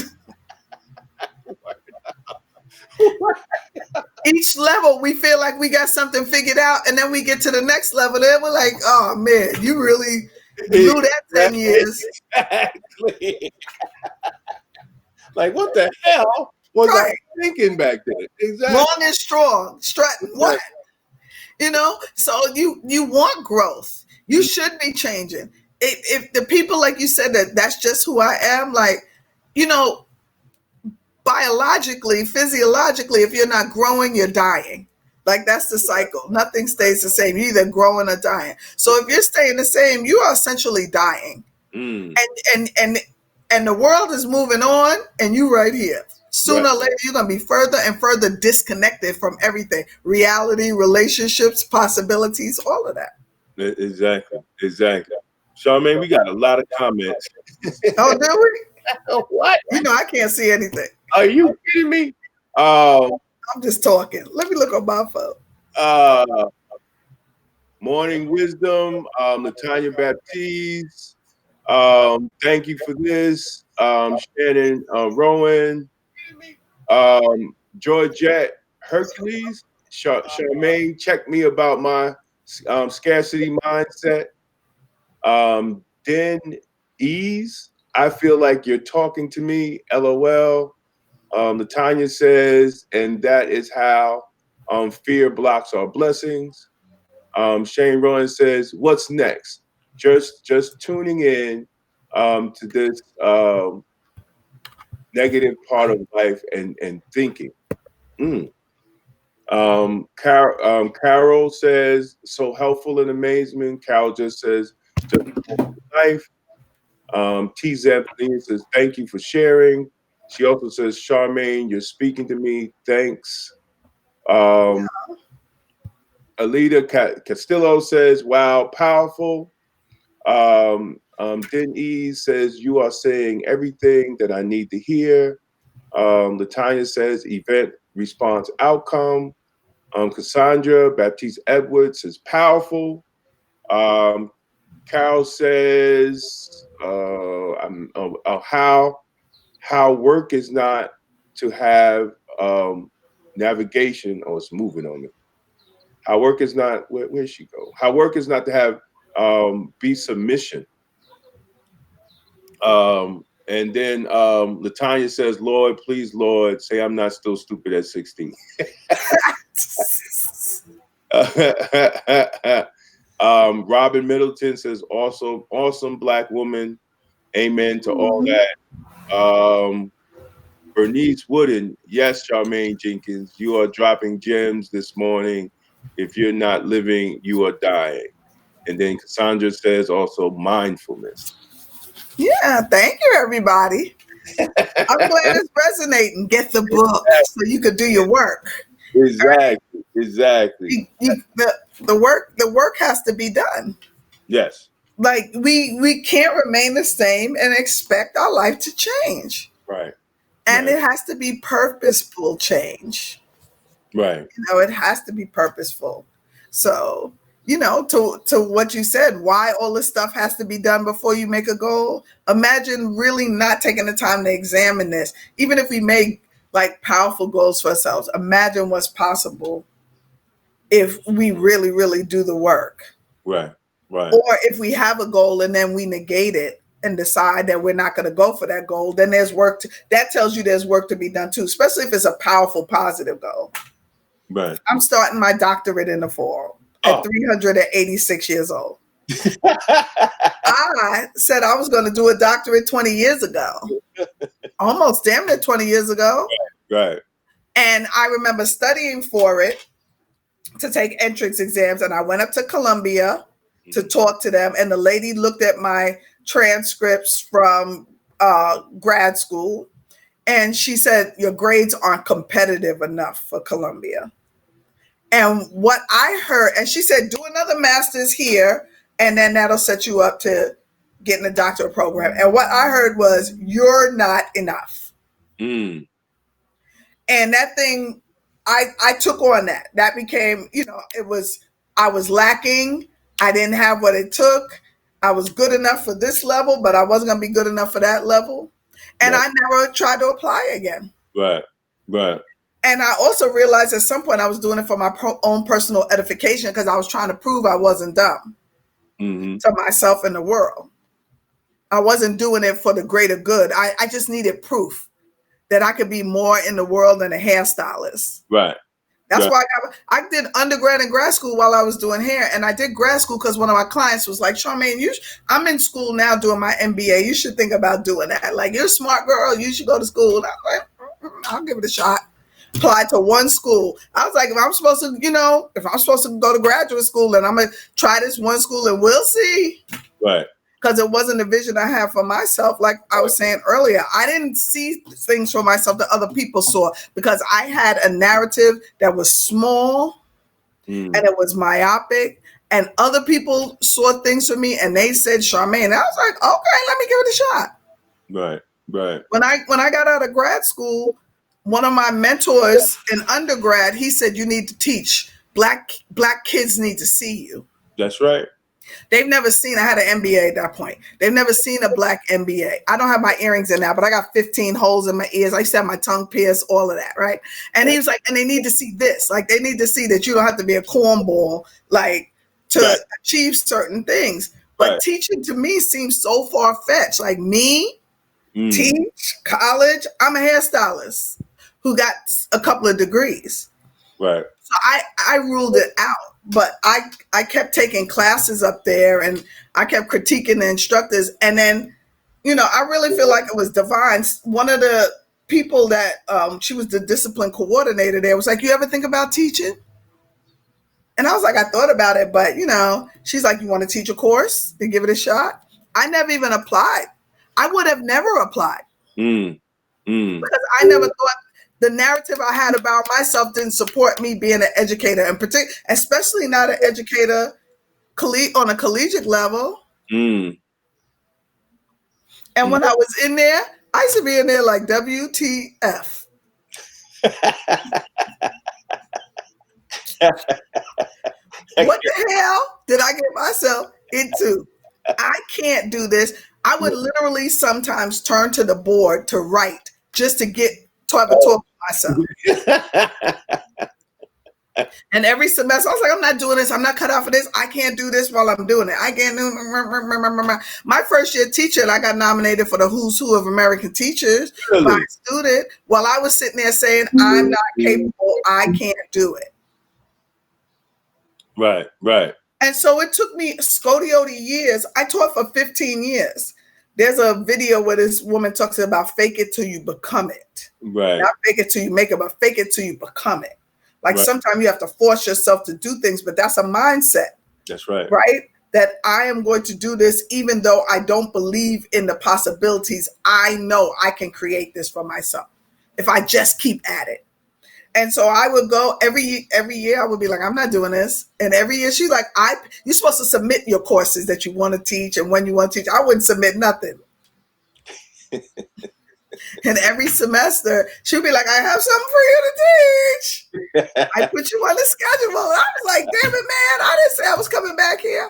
Each level, we feel like we got something figured out, and then we get to the next level, and we're like, oh, man, you really blew that 10 years. Exactly. Like, what the hell was I thinking back then? Exactly. Long and strong. Strutting. What? You know, so you want growth. You should be changing. If the people, like you said, that's just who I am, like, you know, biologically, physiologically, if you're not growing, you're dying. Like, that's the cycle. Nothing stays the same. You're either growing or dying. So if you're staying the same, you are essentially dying. And the world is moving on, and you right here. Sooner or later, you're going to be further and further disconnected from everything. Reality, relationships, possibilities, all of that. Exactly. Sharmayne, we got a lot of comments. Oh, do we? What? You know, I can't see anything. Are you kidding me? I'm just talking. Let me look on my phone. Morning Wisdom, Latanya Baptiste. Thank you for this. Shannon Rowan. Georgette Hercules. Sharmayne, check me about my scarcity mindset. Den Ease. I feel like you're talking to me. LOL. Latanya says, and that is how fear blocks our blessings. Shane Rowan says, what's next? Just tuning in to this negative part of life and thinking. Carol says, so helpful and amazing. Carol just says, just life. T. Zampanini says, thank you for sharing. She also says, Sharmayne, you're speaking to me. Thanks. Alita Castillo says, wow, powerful. Denise says, you are saying everything that I need to hear. Latanya says, event response outcome. Cassandra Baptiste Edwards says, powerful. Carol says, how work is not to have navigation. Oh, it's moving on me. How work is not, where'd she go? How work is not to have be submission. And then Latanya says, Lord, please, Lord, say I'm not still stupid at 16. Robin Middleton says, awesome Black woman. Amen to all that. Bernice Wooden, yes, Sharmayne Jenkins, you are dropping gems this morning. If you're not living, you are dying. And then Cassandra says also mindfulness. Yeah, thank you, everybody. I'm glad it's resonating. Get the book so you could do your work. Exactly. The work has to be done. Yes. Like we can't remain the same and expect our life to change. Right. And Right. it has to be purposeful change. Right. It has to be purposeful. So, to what you said, why all this stuff has to be done before you make a goal. Imagine really not taking the time to examine this. Even if we make like powerful goals for ourselves, imagine what's possible if we really, really do the work. Right. Right. Or if we have a goal and then we negate it and decide that we're not going to go for that goal, then there's work that tells you there's work to be done too, especially if it's a powerful, positive goal. Right. I'm starting my doctorate in the fall at 386 years old. I said I was going to do a doctorate 20 years ago, almost damn near 20 years ago. Right. And I remember studying for it to take entrance exams. And I went up to Columbia to talk to them. And the lady looked at my transcripts from grad school. And she said, your grades aren't competitive enough for Columbia. And what I heard, and she said, do another master's here, and then that'll set you up to getting a doctorate program. And what I heard was, you're not enough. Mm. And that thing, I took on that. That became, I was lacking. I didn't have what it took. I was good enough for this level, but I wasn't going to be good enough for that level. And I never tried to apply again. Right. Right. And I also realized at some point I was doing it for my own personal edification because I was trying to prove I wasn't dumb to myself and the world. I wasn't doing it for the greater good. I just needed proof that I could be more in the world than a hairstylist. Right. That's why I did undergrad and grad school while I was doing hair. And I did grad school because one of my clients was like, Sharmayne, I'm in school now doing my MBA. You should think about doing that. Like, you're a smart girl. You should go to school. And I was like, I'll give it a shot. Applied to one school. I was like, if I'm supposed to go to graduate school, then I'm going to try this one school and we'll see. Right. Because it wasn't a vision I had for myself. Like I was saying earlier, I didn't see things for myself that other people saw because I had a narrative that was small and it was myopic. And other people saw things for me and they said, Sharmayne. And I was like, okay, let me give it a shot. Right. Right. When I got out of grad school, one of my mentors in undergrad, he said, you need to teach. Black kids need to see you. That's right. They've never seen, I had an MBA at that point. They've never seen a black MBA. I don't have my earrings in now, but I got 15 holes in my ears. I used to have my tongue pierced, all of that, right? And he was like, and they need to see this. Like, they need to see that you don't have to be a cornball, like, to achieve certain things. But teaching to me seems so far-fetched. Like, me, teach, college, I'm a hairstylist who got a couple of degrees. Right. So I ruled it out, but I kept taking classes up there and I kept critiquing the instructors. And then, I really feel like it was divine. One of the people that she was the discipline coordinator there was like, you ever think about teaching? And I was like, I thought about it, but she's like, you want to teach a course and give it a shot? I never even applied. I would have never applied because I never thought the narrative I had about myself didn't support me being an educator, and especially not an educator on a collegiate level. And when I was in there, I used to be in there like, WTF. What the hell did I get myself into? I can't do this. I would literally sometimes turn to the board to write just to have a talk with myself. And every semester, I was like, I'm not doing this. I'm not cut out for this. I can't do this while I'm doing it. I can't do. My first year teacher, I got nominated for the Who's Who of American Teachers by a student while I was sitting there saying, I'm not capable. I can't do it. Right, right. And so it took me scodioti years. I taught for 15 years. There's a video where this woman talks about fake it till you become it. Right. Not fake it till you make it, but fake it till you become it. Like sometimes you have to force yourself to do things, but that's a mindset. That's right. Right? That I am going to do this even though I don't believe in the possibilities. I know I can create this for myself if I just keep at it. And so I would go every year. I would be like, I'm not doing this. And every year she's like, you're supposed to submit your courses that you want to teach and when you want to teach. I wouldn't submit nothing. And every semester she'd be like, I have something for you to teach. I put you on the schedule. I was like, damn it, man, I didn't say I was coming back here.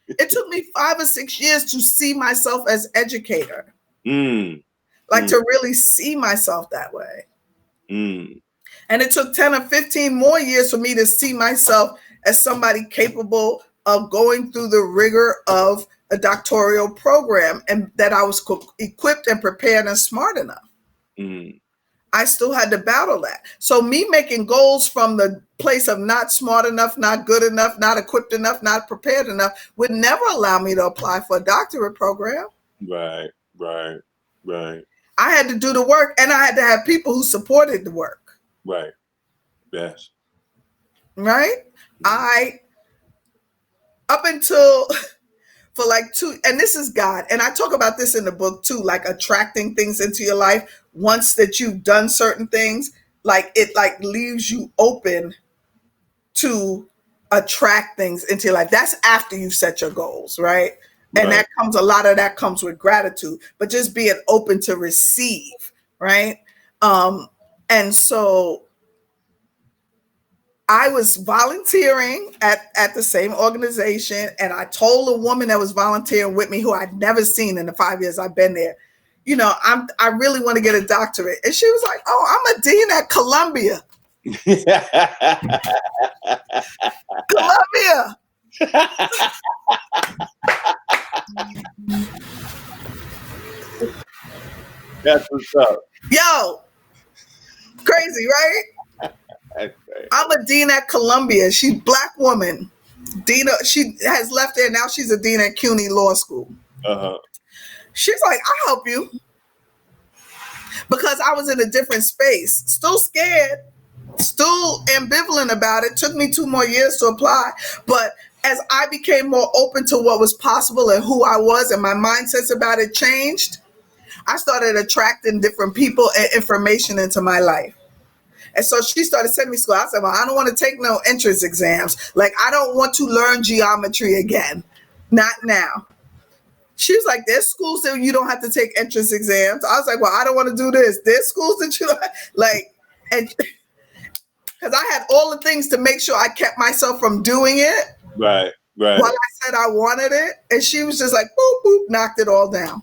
It took me 5 or 6 years to see myself as educator. Like to really see myself that way. And it took 10 or 15 more years for me to see myself as somebody capable of going through the rigor of a doctoral program and that I was equipped and prepared and smart enough. I still had to battle that. So me making goals from the place of not smart enough, not good enough, not equipped enough, not prepared enough would never allow me to apply for a doctorate program. Right. I had to do the work and I had to have people who supported the work. Right. Yes. Right. Up until for like 2, and this is God. And I talk about this in the book too, like attracting things into your life. Once that you've done certain things, like it like leaves you open to attract things into your life. That's after you've set your goals, right? And a lot of that comes with gratitude, but just being open to receive, right? And so I was volunteering at the same organization, and I told a woman that was volunteering with me who I'd never seen in the 5 years I've been there, I really want to get a doctorate. And she was like, oh, I'm a dean at Columbia. Columbia. That's what's up. Yo, crazy, right? I'm a dean at Columbia. She's Black woman. Dina, she has left there. Now she's a dean at CUNY Law School. She's like, I'll help you. Because I was in a different space. Still scared. Still ambivalent about it. Took me 2 more years to apply. But as I became more open to what was possible and who I was and my mindsets about it changed, I started attracting different people and information into my life. And so she started sending me school. I said, well, I don't want to take no entrance exams. Like, I don't want to learn geometry again. Not now. She was like, there's schools that you don't have to take entrance exams. I was like, well, I don't want to do this. There's schools that you don't like. And because I had all the things to make sure I kept myself from doing it. Right. While I said I wanted it. And she was just like, boop, boop, knocked it all down.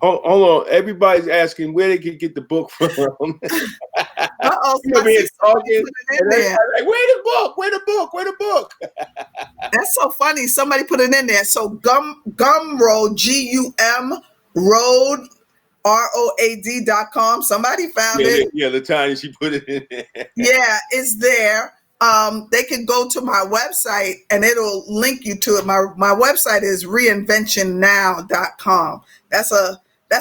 Hold on. Everybody's asking where they can get the book from. Uh-oh. Like, where the book? Where the book? That's so funny. Somebody put it in there. So Gumroad, G-U-M, Road, ROAD.com. Somebody found it. Yeah, Latanya, she put it in there. Yeah, it's there. They can go to my website and it'll link you to it. My website is reinventionnow.com. That's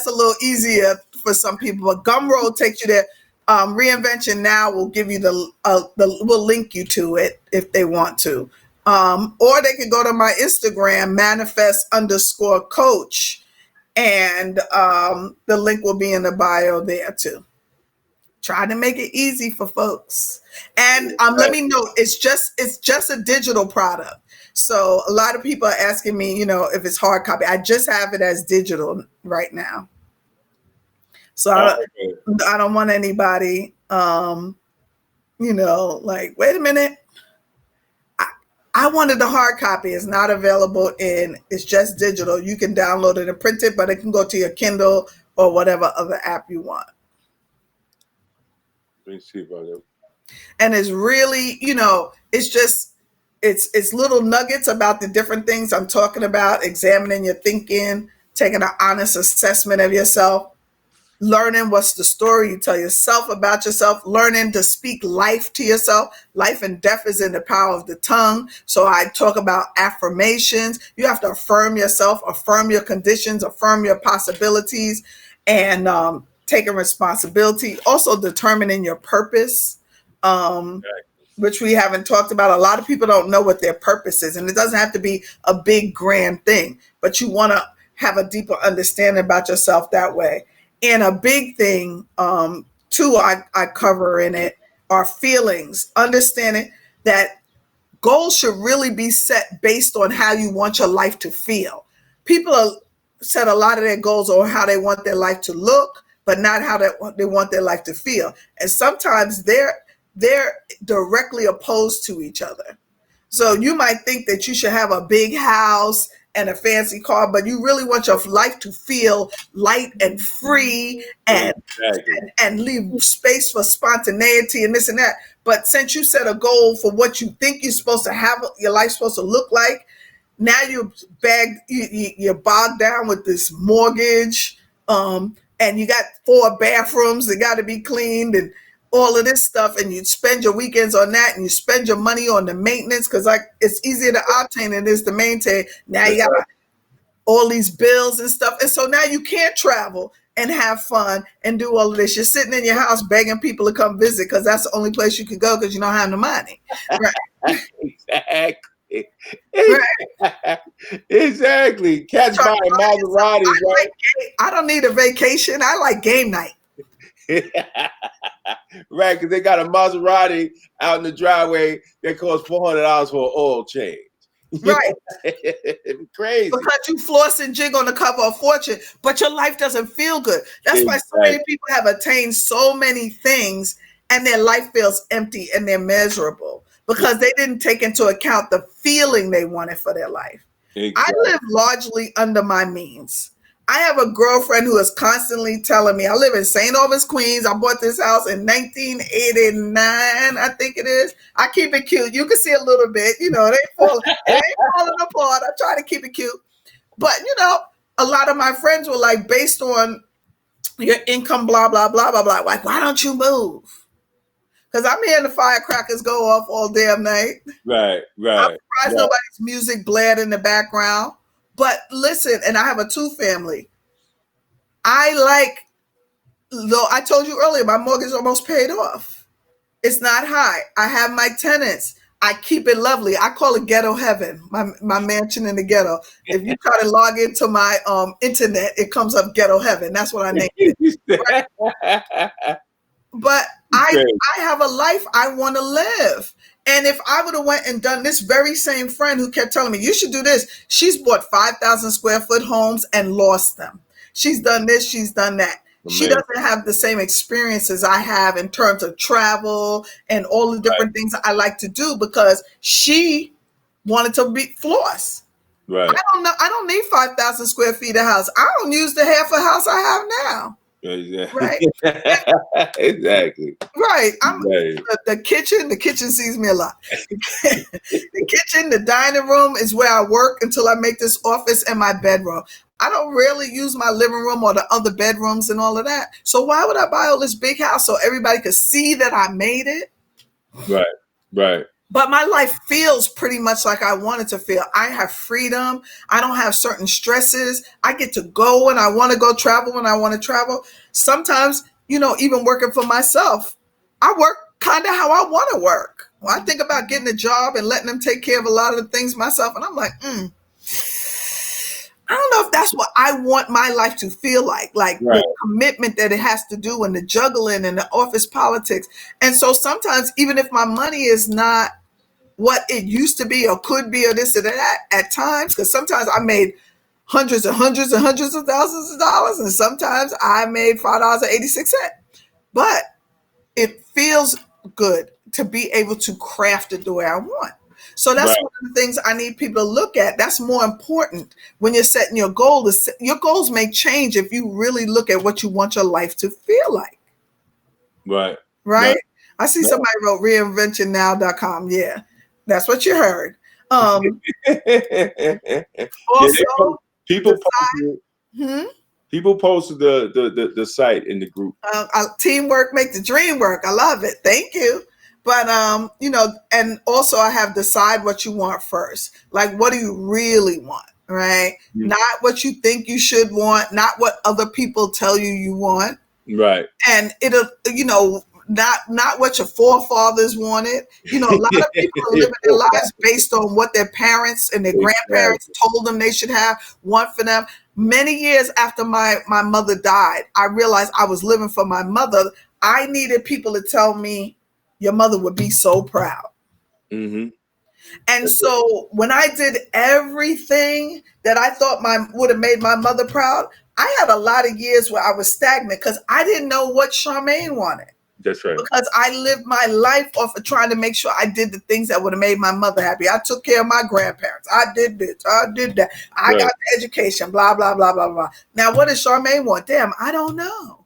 a little easier for some people, but Gumroad takes you there. Reinvention Now will give you will link you to it if they want to. Or they can go to my Instagram, manifest_coach, and the link will be in the bio there too. Try to make it easy for folks. And let me know, it's just a digital product. So a lot of people are asking me, if it's hard copy. I just have it as digital right now. So I don't want anybody, like, wait a minute. I wanted the hard copy. It's not available it's just digital. You can download it and print it, but it can go to your Kindle or whatever other app you want. Let me see about it. And it's really, it's little nuggets about the different things I'm talking about, examining your thinking, taking an honest assessment of yourself, learning what's the story you tell yourself about yourself, learning to speak life to yourself. Life and death is in the power of the tongue. So I talk about affirmations. You have to affirm yourself, affirm your conditions, affirm your possibilities, and taking responsibility. Also determining your purpose, which we haven't talked about. A lot of people don't know what their purpose is, and it doesn't have to be a big grand thing, but you want to have a deeper understanding about yourself that way. And a big thing too, I cover in it, our feelings, understanding that goals should really be set based on how you want your life to feel. People are set a lot of their goals on how they want their life to look, but not how they want their life to feel. And sometimes they're directly opposed to each other. So you might think that you should have a big house and a fancy car, but you really want your life to feel light and free and Exactly. and leave space for spontaneity and this and that. But since you set a goal for what you think you're supposed to have, your life's supposed to look like, now you're bogged down with this mortgage, and you got 4 bathrooms that got to be cleaned and all of this stuff, and you spend your weekends on that, and you spend your money on the maintenance because like it's easier to obtain than it is to maintain. Now you got all these bills and stuff, and so now you can't travel and have fun and do all of this. You're sitting in your house begging people to come visit because that's the only place you can go because you don't have the money. Right. Exactly. Right. Exactly. Cats buying Maseratis, right? I don't need a vacation. I like game night. Right, because they got a Maserati out in the driveway that costs $400 for an oil change. Right. Crazy. Because you floss and jig on the cover of Fortune, but your life doesn't feel good. That's why so many people have attained so many things and their life feels empty and they're miserable because they didn't take into account the feeling they wanted for their life. Exactly. I live largely under my means. I have a girlfriend who is constantly telling me, I live in St. Albans, Queens. I bought this house in 1989, I think it is. I keep it cute. You can see a little bit, it ain't falling apart. I try to keep it cute. But, a lot of my friends were like, based on your income, blah, blah, blah, blah, blah. Like, why don't you move? Because I'm hearing the firecrackers go off all damn night. Right. I'm surprised nobody's music blared in the background. But listen, and I have a 2 family. I told you earlier, my mortgage is almost paid off. It's not high. I have my tenants. I keep it lovely. I call it ghetto heaven, my mansion in the ghetto. If you try to log into my internet, it comes up ghetto heaven. That's what I named it. Right? But I have a life I want to live. And if I would have went and done this very same friend who kept telling me, you should do this. She's bought 5,000 square foot homes and lost them. She's done this. She's done that. Amazing. She doesn't have the same experiences I have in terms of travel and all the different things I like to do because she wanted to be floss. Right. I don't need 5,000 square feet of house. I don't use the half a house I have now. Exactly. Right. Exactly. Right. The kitchen sees me a lot. The kitchen, the dining room is where I work until I make this office and my bedroom. I don't really use my living room or the other bedrooms and all of that. So why would I buy all this big house so everybody could see that I made it? Right. But my life feels pretty much like I want it to feel. I have freedom. I don't have certain stresses. I get to go when I want to go, travel when I want to travel. Sometimes, even working for myself, I work kind of how I want to work. When I think about getting a job and letting them take care of a lot of the things myself, and I'm like, I don't know if that's what I want my life to feel like the commitment that it has to do and the juggling and the office politics. And so sometimes, even if my money is not what it used to be or could be or this or that at times, because sometimes I made hundreds and hundreds and hundreds of thousands of dollars, and sometimes I made $5.86. But it feels good to be able to craft it the way I want. So that's one of the things I need people to look at. That's more important when you're setting your goal. Your goals may change if you really look at what you want your life to feel like. Right? I see somebody wrote reinventionnow.com. Yeah, that's what you heard. Also, people posted the site in the group. Teamwork make the dream work. I love it. Thank you. But, and also I have decide what you want first. Like, what do you really want, right? Mm-hmm. Not what you think you should want, not what other people tell you want. Right. And it'll, not what your forefathers wanted. A lot of people are living their lives based on what their parents and their grandparents told them they should want for them. Many years after my mother died, I realized I was living for my mother. I needed people to tell me your mother would be so proud. Mm-hmm. And so when I did everything that I thought would have made my mother proud, I had a lot of years where I was stagnant because I didn't know what Sharmayne wanted. That's right. Because I lived my life off of trying to make sure I did the things that would have made my mother happy. I took care of my grandparents. I did this. I did that. I got the education, blah, blah, blah, blah, blah. Now, what does Sharmayne want? Damn, I don't know.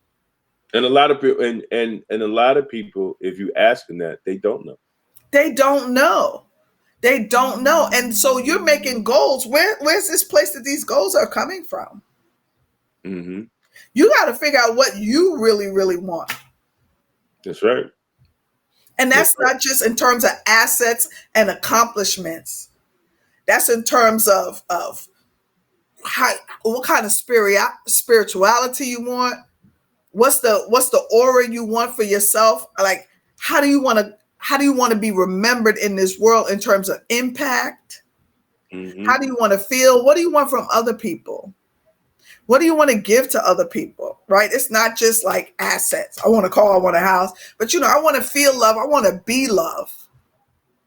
And a lot of people, and a lot of people, if you ask them that, they don't know. They don't know. They don't know. And so you're making goals. Where's this place that these goals are coming from? Mm-hmm. You got to figure out what you really, really want. That's right. And that's not just in terms of assets and accomplishments. That's in terms of what kind of spirituality you want. What's the aura you want for yourself? Like, how do you want to be remembered in this world in terms of impact? Mm-hmm. How do you want to feel? What do you want from other people? What do you want to give to other people, right? It's not just like assets. I want a car, I want a house, but I want to feel love. I want to be love.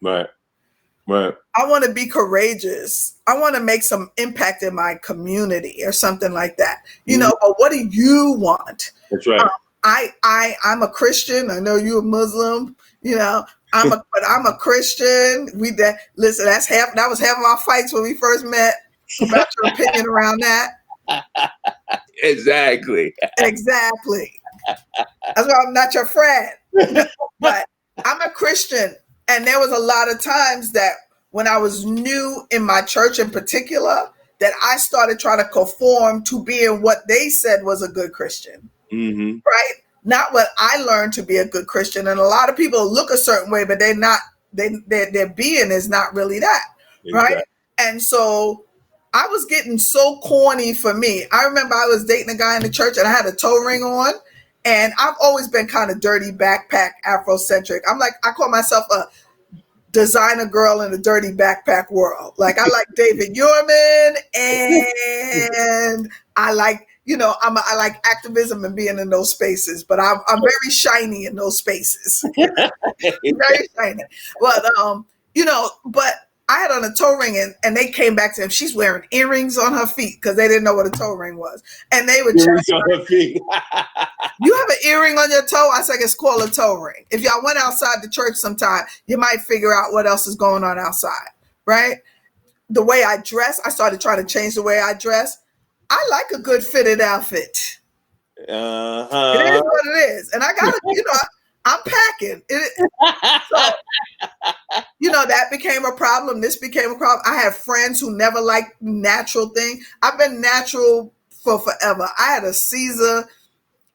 Right. Right. I want to be courageous. I want to make some impact in my community or something like that. But what do you want? That's right. I'm a Christian. I know you're a Muslim. But I'm a Christian. Listen, that was half of our fights when we first met about your opinion around that. Exactly. That's why I'm not your friend. But I'm a Christian, and there was a lot of times that when I was new in my church in particular, that I started trying to conform to being what they said was a good Christian. Mm-hmm. Right? Not what I learned to be a good Christian. And a lot of people look a certain way, but they're not. Their being is not really that. Exactly. Right? And so I was getting so corny for me. I remember I was dating a guy in the church and I had a toe ring on, and I've always been kind of dirty backpack Afrocentric. I call myself a designer girl in a dirty backpack world. Like, I like David Yurman, and I like, I like activism and being in those spaces, but I'm very shiny in those spaces. Very shiny. But I had on a toe ring, and they came back to him. She's wearing earrings on her feet because they didn't know what a toe ring was. And they would earrings on her feet. You have an earring on your toe? I said, it's called a toe ring. If y'all went outside the church sometime, you might figure out what else is going on outside, right? The way I dress, I started trying to change the way I dress. I like a good fitted outfit. Uh-huh. It is what it is. And I got to, I'm packing. That became a problem. This became a problem. I have friends who never liked natural things. I've been natural for forever. I had a Caesar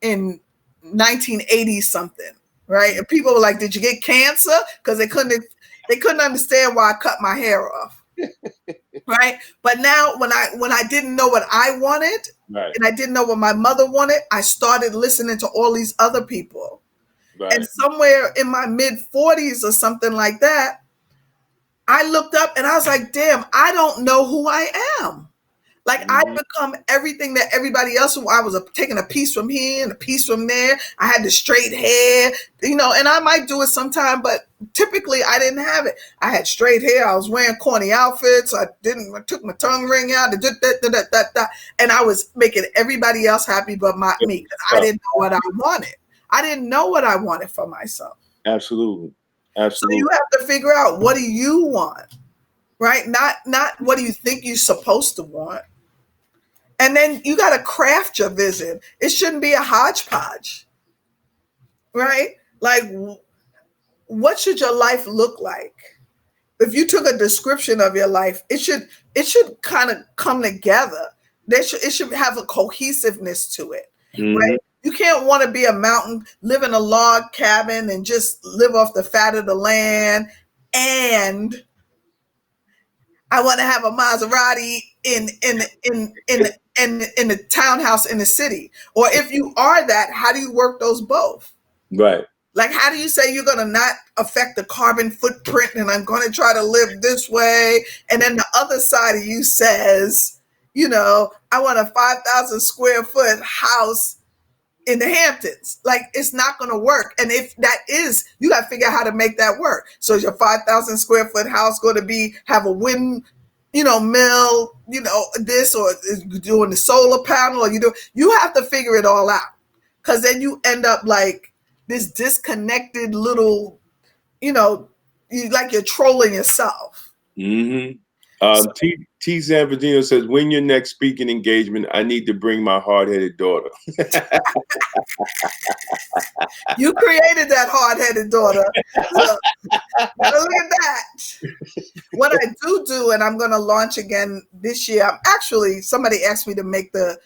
in 1980 something, right? And people were like, "Did you get cancer?" Because they couldn't understand why I cut my hair off, right? But now, when I didn't know what I wanted, right, and I didn't know what my mother wanted, I started listening to all these other people. Right. And somewhere in my mid-40s or something like that, I looked up and I was like, damn, I don't know who I am. Like, I become everything that everybody else, I was taking a piece from here and a piece from there. I had the straight hair, and I might do it sometime, but typically I didn't have it. I had straight hair. I was wearing corny outfits. I took my tongue ring out, and I was making everybody else happy but me, because I didn't know what I wanted. I didn't know what I wanted for myself. Absolutely. So you have to figure out, what do you want, right? Not what do you think you're supposed to want. And then you got to craft your vision. It shouldn't be a hodgepodge, right? Like, what should your life look like? If you took a description of your life, it should kind of come together. It should have a cohesiveness to it, right? You can't want to be a mountain, live in a log cabin, and just live off the fat of the land. And I want to have a Maserati in the townhouse in the city. Or if you are that, how do you work those both? Right. Like, how do you say you're going to not affect the carbon footprint, and I'm going to try to live this way? And then the other side of you says, I want a 5,000 square foot house in the Hamptons. Like, it's not going to work. And if that is, you got to figure out how to make that work. So is your 5,000 square foot house going to have a wind, mill, this, or is you doing the solar panel, or you have to figure it all out. Cause then you end up like this disconnected little, like you're trolling yourself. Mm-hmm. T. San Bernardino says, when your next speaking engagement, I need to bring my hard-headed daughter. You created that hard-headed daughter. Look at that. What I do, and I'm going to launch again this year. Somebody asked me to make the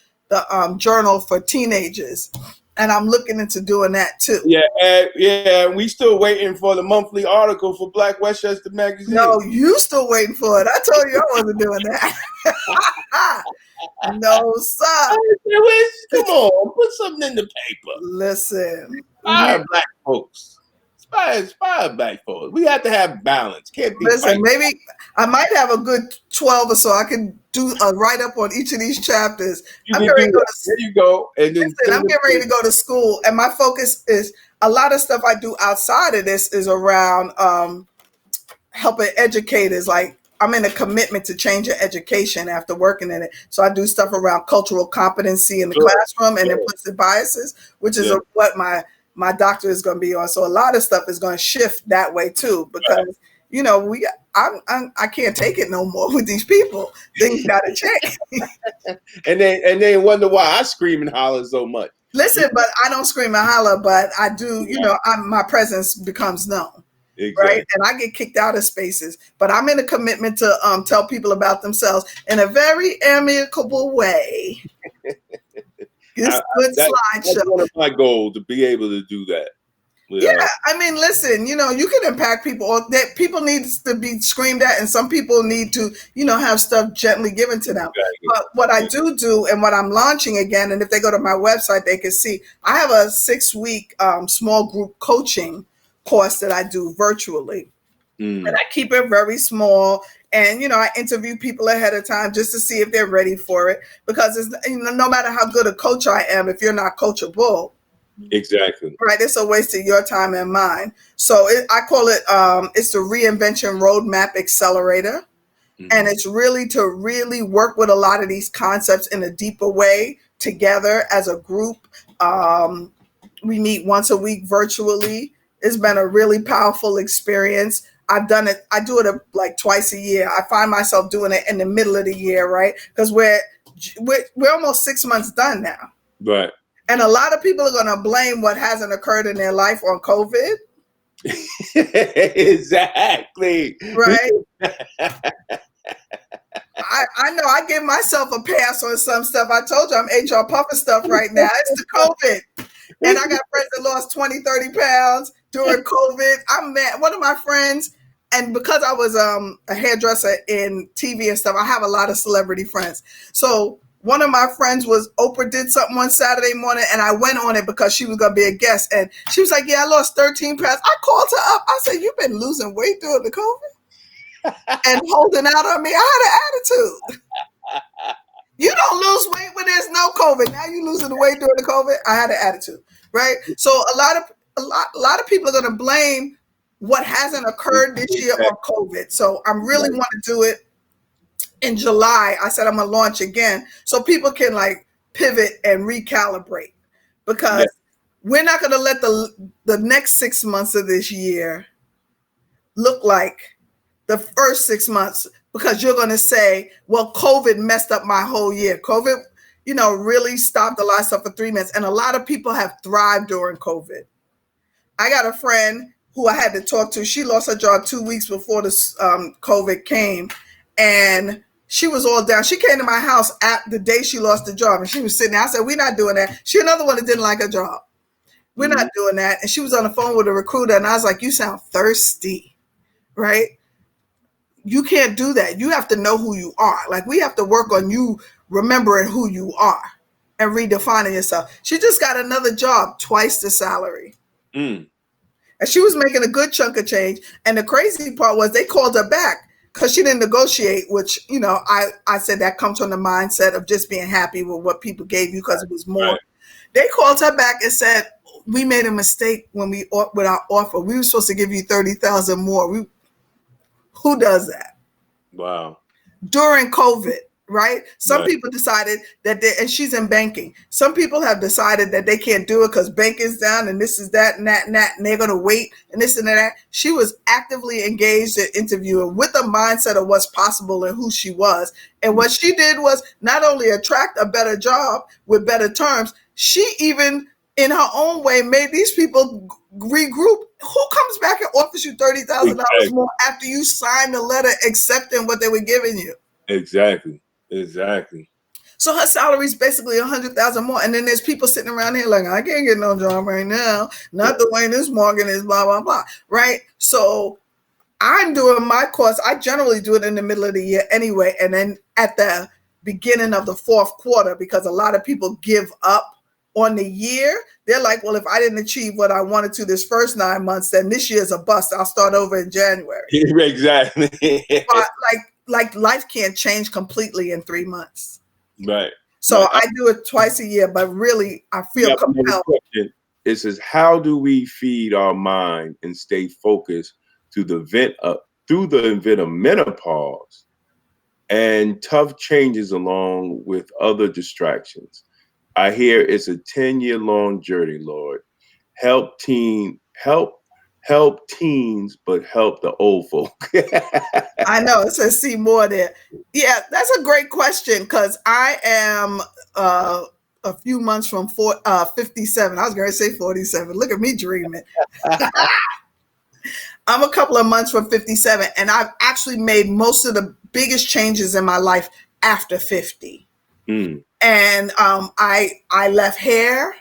journal for teenagers. And I'm looking into doing that too. Yeah. We still waiting for the monthly article for Black Westchester Magazine. No, you still waiting for it. I told you I wasn't doing that. No, sir. Come on, put something in the paper. Listen, inspire Black folks. Inspire Black folks. We have to have balance. Can't be. Listen, maybe I might have a good 12 or so. I can do a write up on each of these chapters. There you go. And then I'm getting ready to go to school, and my focus is a lot of stuff I do outside of this is around helping educators. Like, I'm in a commitment to change your education after working in it. So I do stuff around cultural competency in the classroom and implicit biases, which is what my doctor is going to be on. So a lot of stuff is going to shift that way too, because I can't take it no more with these people. Things got to change. and they wonder why I scream and holler so much. Listen, but I don't scream and holler, but I do. My presence becomes known. Exactly. Right. And I get kicked out of spaces, but I'm in a commitment to tell people about themselves in a very amicable way. It's good slideshow. That's one of my goals, to be able to do that. Yeah, I mean, listen, you can impact people. Or that people need to be screamed at, and some people need to, have stuff gently given to them. Exactly. But what I do, and what I'm launching again, and if they go to my website, they can see I have a 6-week small group coaching course that I do virtually, and I keep it very small. And, I interview people ahead of time just to see if they're ready for it, because it's, no matter how good a coach I am, if you're not coachable, exactly, right, it's a waste of your time and mine. So I call it, it's the Reinvention Roadmap Accelerator. And it's really to really work with a lot of these concepts in a deeper way together as a group. We meet once a week virtually. It's been a really powerful experience. I've done it. I do it like twice a year. I find myself doing it in the middle of the year, right? Because we're almost 6 months done now. Right. And a lot of people are going to blame what hasn't occurred in their life on COVID. Exactly. Right. I know I give myself a pass on some stuff. I told you I'm HR puffing stuff right now. It's the COVID. And I got friends that lost 20, 30 pounds during COVID. I'm mad. One of my friends, and because I was a hairdresser in TV and stuff, I have a lot of celebrity friends. So one of my friends Oprah did something one Saturday morning, and I went on it because she was going to be a guest. And she was like, yeah, I lost 13 pounds. I called her up. I said, you've been losing weight during the COVID and holding out on me. I had an attitude. You don't lose weight when there's no COVID. Now you losing the weight during the COVID. I had an attitude, right? So a lot of people are going to blame what hasn't occurred this year on COVID. So I'm really want to do it in July. I said I'm going to launch again so people can like pivot and recalibrate, because we're not going to let the next 6 months of this year look like the first 6 months, because you're going to say, well, COVID messed up my whole year. COVID, really stopped a lot of stuff for 3 months. And a lot of people have thrived during COVID. I got a friend who I had to talk to. She lost her job 2 weeks before this COVID came. And she was all down. She came to my house at the day she lost the job. And she was sitting there. I said, we're not doing that. She another one that didn't like her job. We're not doing that. And she was on the phone with a recruiter. And I was like, you sound thirsty, right? You can't do that. You have to know who you are. Like, we have to work on you remembering who you are and redefining yourself. She just got another job, twice the salary. And she was making a good chunk of change. And the crazy part was they called her back because she didn't negotiate, which, I said that comes from the mindset of just being happy with what people gave you because it was more. Right. They called her back and said, we made a mistake with our offer. We were supposed to give you 30,000 more. Who does that? Wow. During COVID, right? Some Right. people decided that and she's in banking. Some people have decided that they can't do it because banking's down and this is that and that and that, and they're going to wait and this and that. She was actively engaged in interviewing with a mindset of what's possible and who she was. And what she did was not only attract a better job with better terms, she even in her own way made these people regroup. Who comes back and offers you $30,000 more after you signed the letter accepting what they were giving you? Exactly. So her salary is basically $100,000 more, and then there's people sitting around here like, I can't get no job right now. Not the way this market is, blah blah blah. Right? So I'm doing my course. I generally do it in the middle of the year anyway, and then at the beginning of the fourth quarter, because a lot of people give up on the year. They're like, well, if I didn't achieve what I wanted to this first 9 months, then this year's a bust. I'll start over in January. Exactly. But like life can't change completely in 3 months. Right. So I do it twice a year, but really I feel compelled. It says, how do we feed our mind and stay focused through the event of menopause and tough changes along with other distractions? I hear it's a 10-year-long journey, Lord. Help teens, but help the old folk. I know it says see more there. Yeah, that's a great question because I am a few months from 57. I was going to say 47. Look at me dreaming. I'm a couple of months from 57, and I've actually made most of the biggest changes in my life after 50. And I left hair.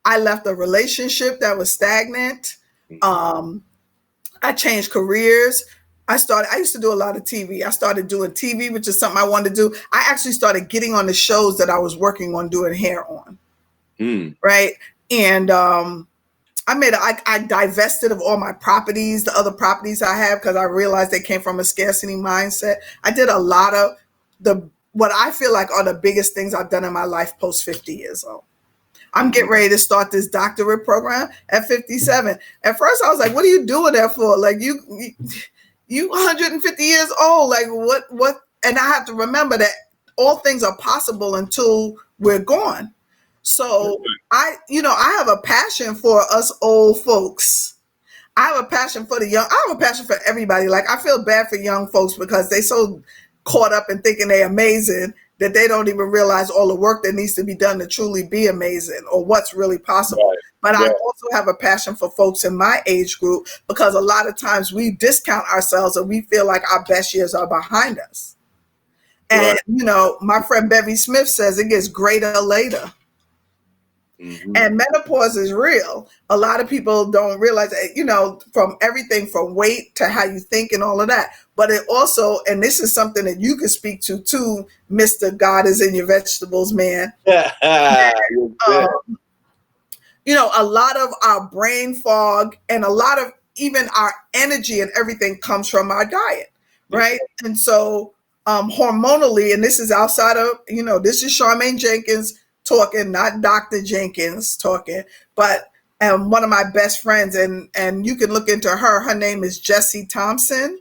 I left a relationship that was stagnant. I changed careers. I used to do a lot of TV. I started doing TV, which is something I wanted to do. I actually started getting on the shows that I was working on doing hair on. Right. And I divested of all my properties, the other properties I have, because I realized they came from a scarcity mindset. I did a lot of what I feel like are the biggest things I've done in my life post 50 years old. I'm getting ready to start this doctorate program at 57. At first I was like, what are you doing that for? Like you 150 years old, like what? And I have to remember that all things are possible until we're gone. So I have a passion for us old folks. I have a passion for the young. I have a passion for everybody. Like I feel bad for young folks because they so caught up in thinking they're amazing that they don't even realize all the work that needs to be done to truly be amazing or what's really possible. Right. But I also have a passion for folks in my age group because a lot of times we discount ourselves and we feel like our best years are behind us. And, my friend Bevy Smith says it gets greater later. And menopause is real. A lot of people don't realize that, from everything from weight to how you think and all of that. But it also, and this is something that you can speak to too, Mr. God is in your vegetables, man. A lot of our brain fog and a lot of even our energy and everything comes from our diet, right? And so hormonally, and this is outside of, this is Sharmayne Jenkins talking, not Dr. Jenkins talking, but one of my best friends, and you can look into her. Her name is Jessie Thompson,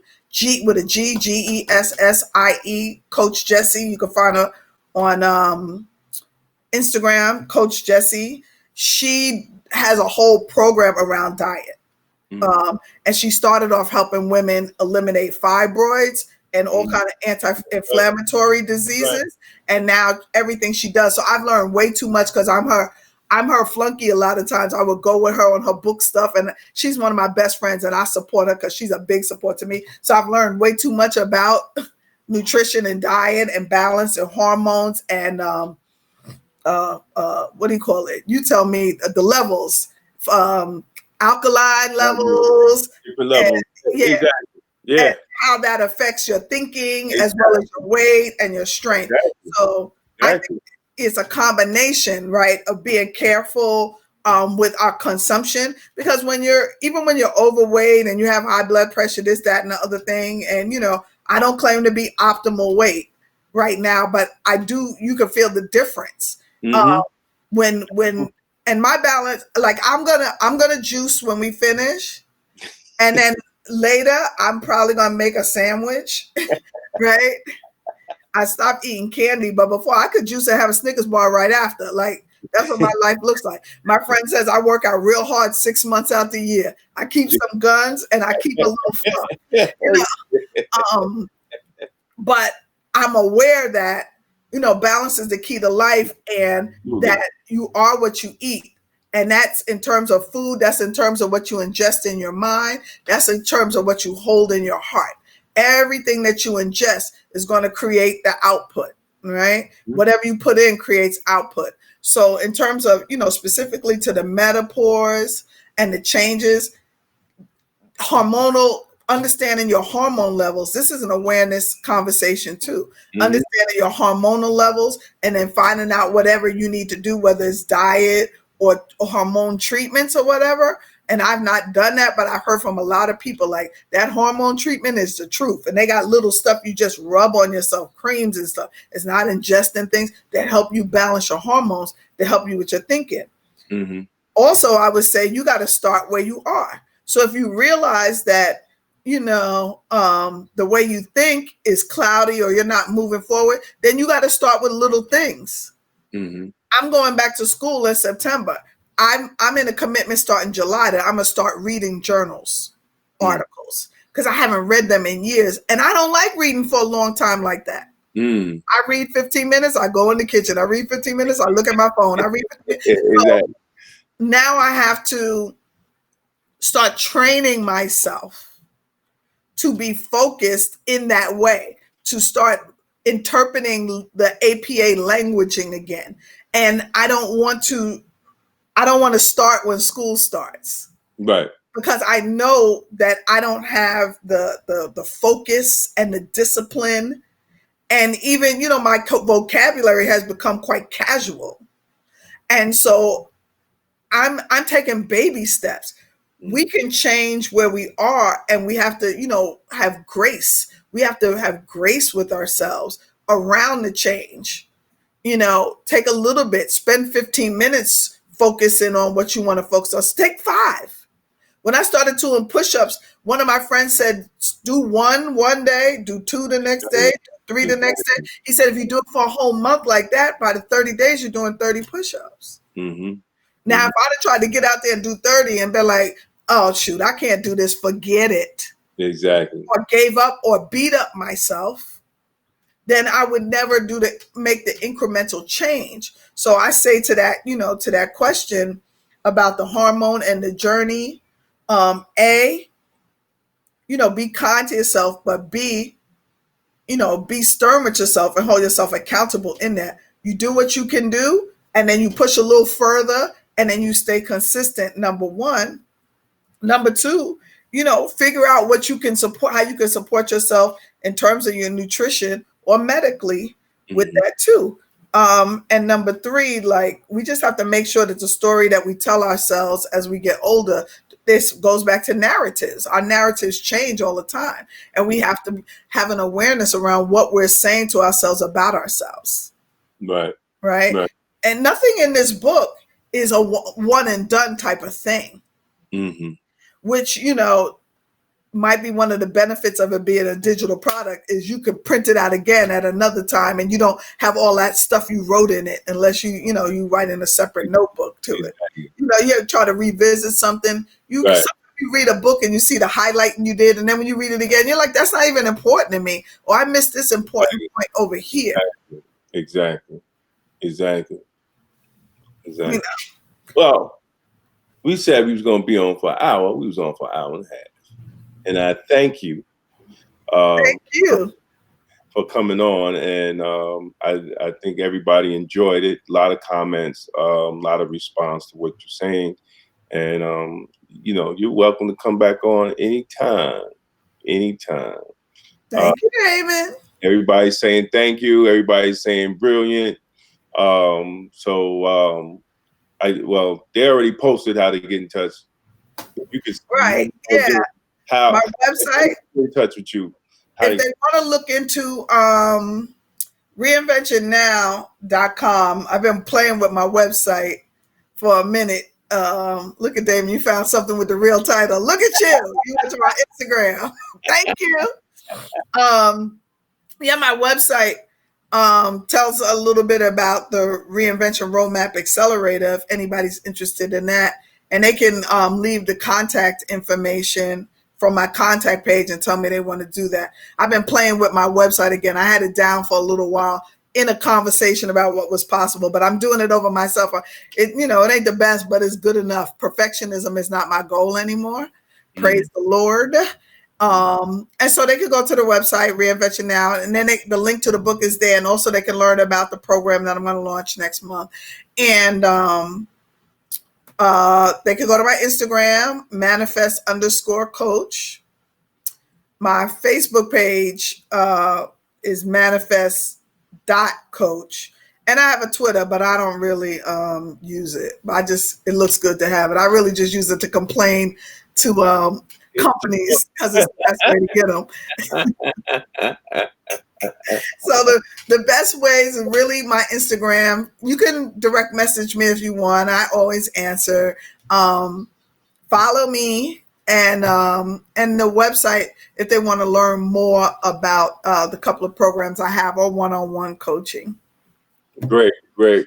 with a G, Gessie, Coach Jessie. You can find her on Instagram, Coach Jessie. She has a whole program around diet. And she started off helping women eliminate fibroids and all kind of anti-inflammatory diseases. And now everything she does. So I've learned way too much because I'm her flunky a lot of times. I would go with her on her book stuff, and she's one of my best friends, and I support her because she's a big support to me. So I've learned way too much about nutrition and diet and balance and hormones and what do you call it? You tell me the levels, alkaline levels. And, exactly. And how that affects your thinking as well as your weight and your strength. So I think it's a combination, right, of being careful with our consumption, because when you're overweight and you have high blood pressure, this, that, and the other thing, and I don't claim to be optimal weight right now, but I do. You can feel the difference. and my balance, like I'm gonna juice when we finish, and then later I'm probably gonna make a sandwich, right? I stopped eating candy, but before I could juice and have a Snickers bar right after. Like that's what my life looks like. My friend says I work out real hard 6 months out the year. I keep some guns and I keep a little fun, you know. But I'm aware that balance is the key to life, and that you are what you eat. And that's in terms of food, that's in terms of what you ingest in your mind, that's in terms of what you hold in your heart. Everything that you ingest is going to create the output, right? Mm-hmm. Whatever you put in creates output. So in terms of, specifically to the menopause and the changes, understanding your hormone levels. This is an awareness conversation too. Mm-hmm. Understanding your hormonal levels, and then finding out whatever you need to do, whether it's diet or hormone treatments or whatever. And I've not done that, but I've heard from a lot of people like that hormone treatment is the truth. And they got little stuff you just rub on yourself, creams and stuff. It's not ingesting things that help you balance your hormones, to help you with your thinking. Mm-hmm. Also, I would say you got to start where you are. So if you realize that, the way you think is cloudy or you're not moving forward, then you got to start with little things. Mm-hmm. I'm going back to school in September. I'm in a commitment starting July that I'm going to start reading journals, articles, because I haven't read them in years. And I don't like reading for a long time like that. I read 15 minutes, I go in the kitchen. I read 15 minutes, I look at my phone. I read 15 minutes. So now I have to start training myself to be focused in that way, to start interpreting the APA languaging again. And I don't want to start when school starts. Right. Because I know that I don't have the focus and the discipline. And even, my vocabulary has become quite casual. And so I'm taking baby steps. We can change where we are, and we have to, have grace. We have to have grace with ourselves around the change. Take a little bit, spend 15 minutes focusing on what you want to focus on. Take 5. When I started doing push-ups, one of my friends said, do 1 day, do 2 the next day, 3 the next day. He said, if you do it for a whole month like that, by the 30 days, you're doing 30 push-ups. Mm-hmm. Now, if I'd have tried to get out there and do 30 and be like, oh, shoot, I can't do this, forget it. Exactly. Or gave up or beat up myself, then I would never make the incremental change. So I say to that, to that question about the hormone and the journey, A, be kind to yourself, but B, be stern with yourself and hold yourself accountable in that. You do what you can do, and then you push a little further, and then you stay consistent, number 1. Number 2, figure out what you can support, how you can support yourself in terms of your nutrition or medically with that too. And number 3, like, we just have to make sure that the story that we tell ourselves as we get older, this goes back to narratives. Our narratives change all the time, and we have to have an awareness around what we're saying to ourselves about ourselves. Right. And nothing in this book is a one and done type of thing. Mm-hmm. Which, might be one of the benefits of it being a digital product, is you can print it out again at another time, and you don't have all that stuff you wrote in it unless you write in a separate notebook to it. You try to revisit something. Sometimes you read a book and you see the highlighting you did, and then when you read it again, you're like, that's not even important to me, or I missed this important point over here. Exactly. Well, we said we was going to be on for an hour. We was on for an hour and a half. And I thank you. Thank you for coming on. And I think everybody enjoyed it. A lot of comments, a lot of response to what you're saying. And, you're welcome to come back on anytime. Thank you, David. Everybody's saying thank you. Everybody's saying brilliant. They already posted how to get in touch. You can how my website get in touch with you. If they want to look into reinventionnow.com. I've been playing with my website for a minute. Look at Damon, you found something with the real title. Look at you. You went to my Instagram. Thank you. My website tells a little bit about the Reinvention Roadmap Accelerator if anybody's interested in that. And they can leave the contact information from my contact page and tell me they want to do that. I've been playing with my website again. I had it down for a little while in a conversation about what was possible, but I'm doing it over myself. It ain't the best, but it's good enough. Perfectionism is not my goal anymore. Praise the Lord. And so they could go to the website, Reinvention Now, and then the link to the book is there. And also they can learn about the program that I'm going to launch next month. And they can go to my Instagram, manifest_coach. My Facebook page is manifest.coach. And I have a Twitter, but I don't really use it. It looks good to have it. I really just use it to complain to companies because it's the best way to get them. So the best ways is really my Instagram. You can direct message me if you want. I always answer. Follow me and the website if they want to learn more about the couple of programs I have or one-on-one coaching. Great. And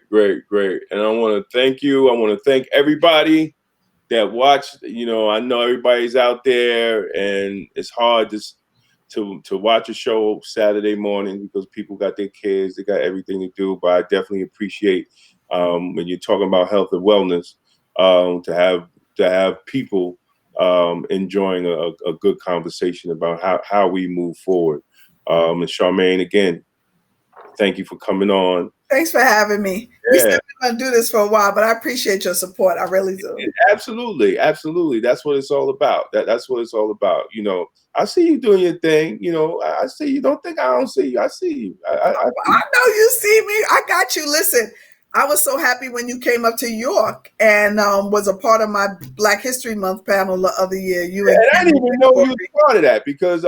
I want to thank you. I want to thank everybody that watched. I know everybody's out there, and it's hard to watch a show Saturday morning because people got their kids, they got everything to do. But I definitely appreciate when you're talking about health and wellness, to have people enjoying a good conversation about how we move forward. And Sharmayne, again, thank you for coming on. Thanks for having me. Yeah. We still going to do this for a while, but I appreciate your support. I really do. Absolutely. That's what it's all about. That's what it's all about. I see you doing your thing. I see you. Don't think I don't see you. I see you. I know you see me. I got you. Listen, I was so happy when you came up to York and was a part of my Black History Month panel the other year. I didn't even know you were part of that because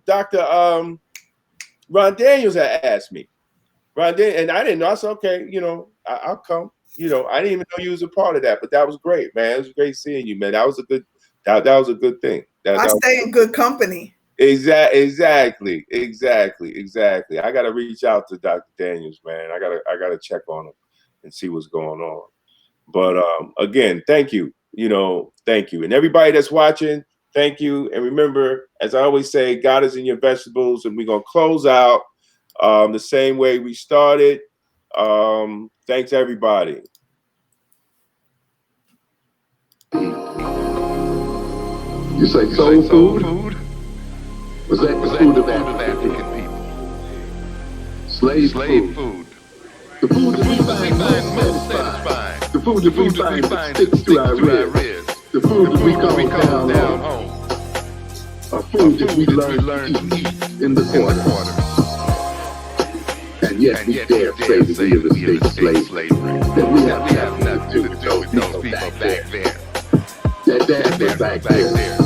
Dr. Ron Daniels had asked me. And I didn't know. I said, okay, I'll come. I didn't even know you was a part of that, but that was great, man. It was great seeing you, man. That was a good thing. I stay in good company. Exactly. I got to reach out to Dr. Daniels, man. I gotta check on him and see what's going on. But again, thank you. Thank you, and everybody that's watching, thank you. And remember, as I always say, God is in your vegetables, and we're gonna close out the same way we started. Thanks, everybody. You say soul food? Was that the food of African people? Slave food. The food that we find most satisfying. The food that we find that sticks to our ribs. The food that we call down home. A food that we learn to eat in the quarter. And yet we dare say that we have escaped slavery. That we have nothing to do with those people back there. That back there.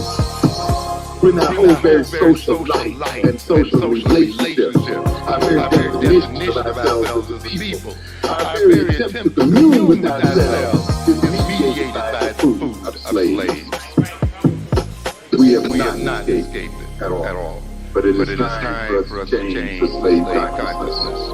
When our whole very social life and social relationships, our very definition of ourselves as a people, our very attempt to commune with ourselves is mediated by the food of slaves. We have not escaped it at all. But it is time for us to change the slave consciousness.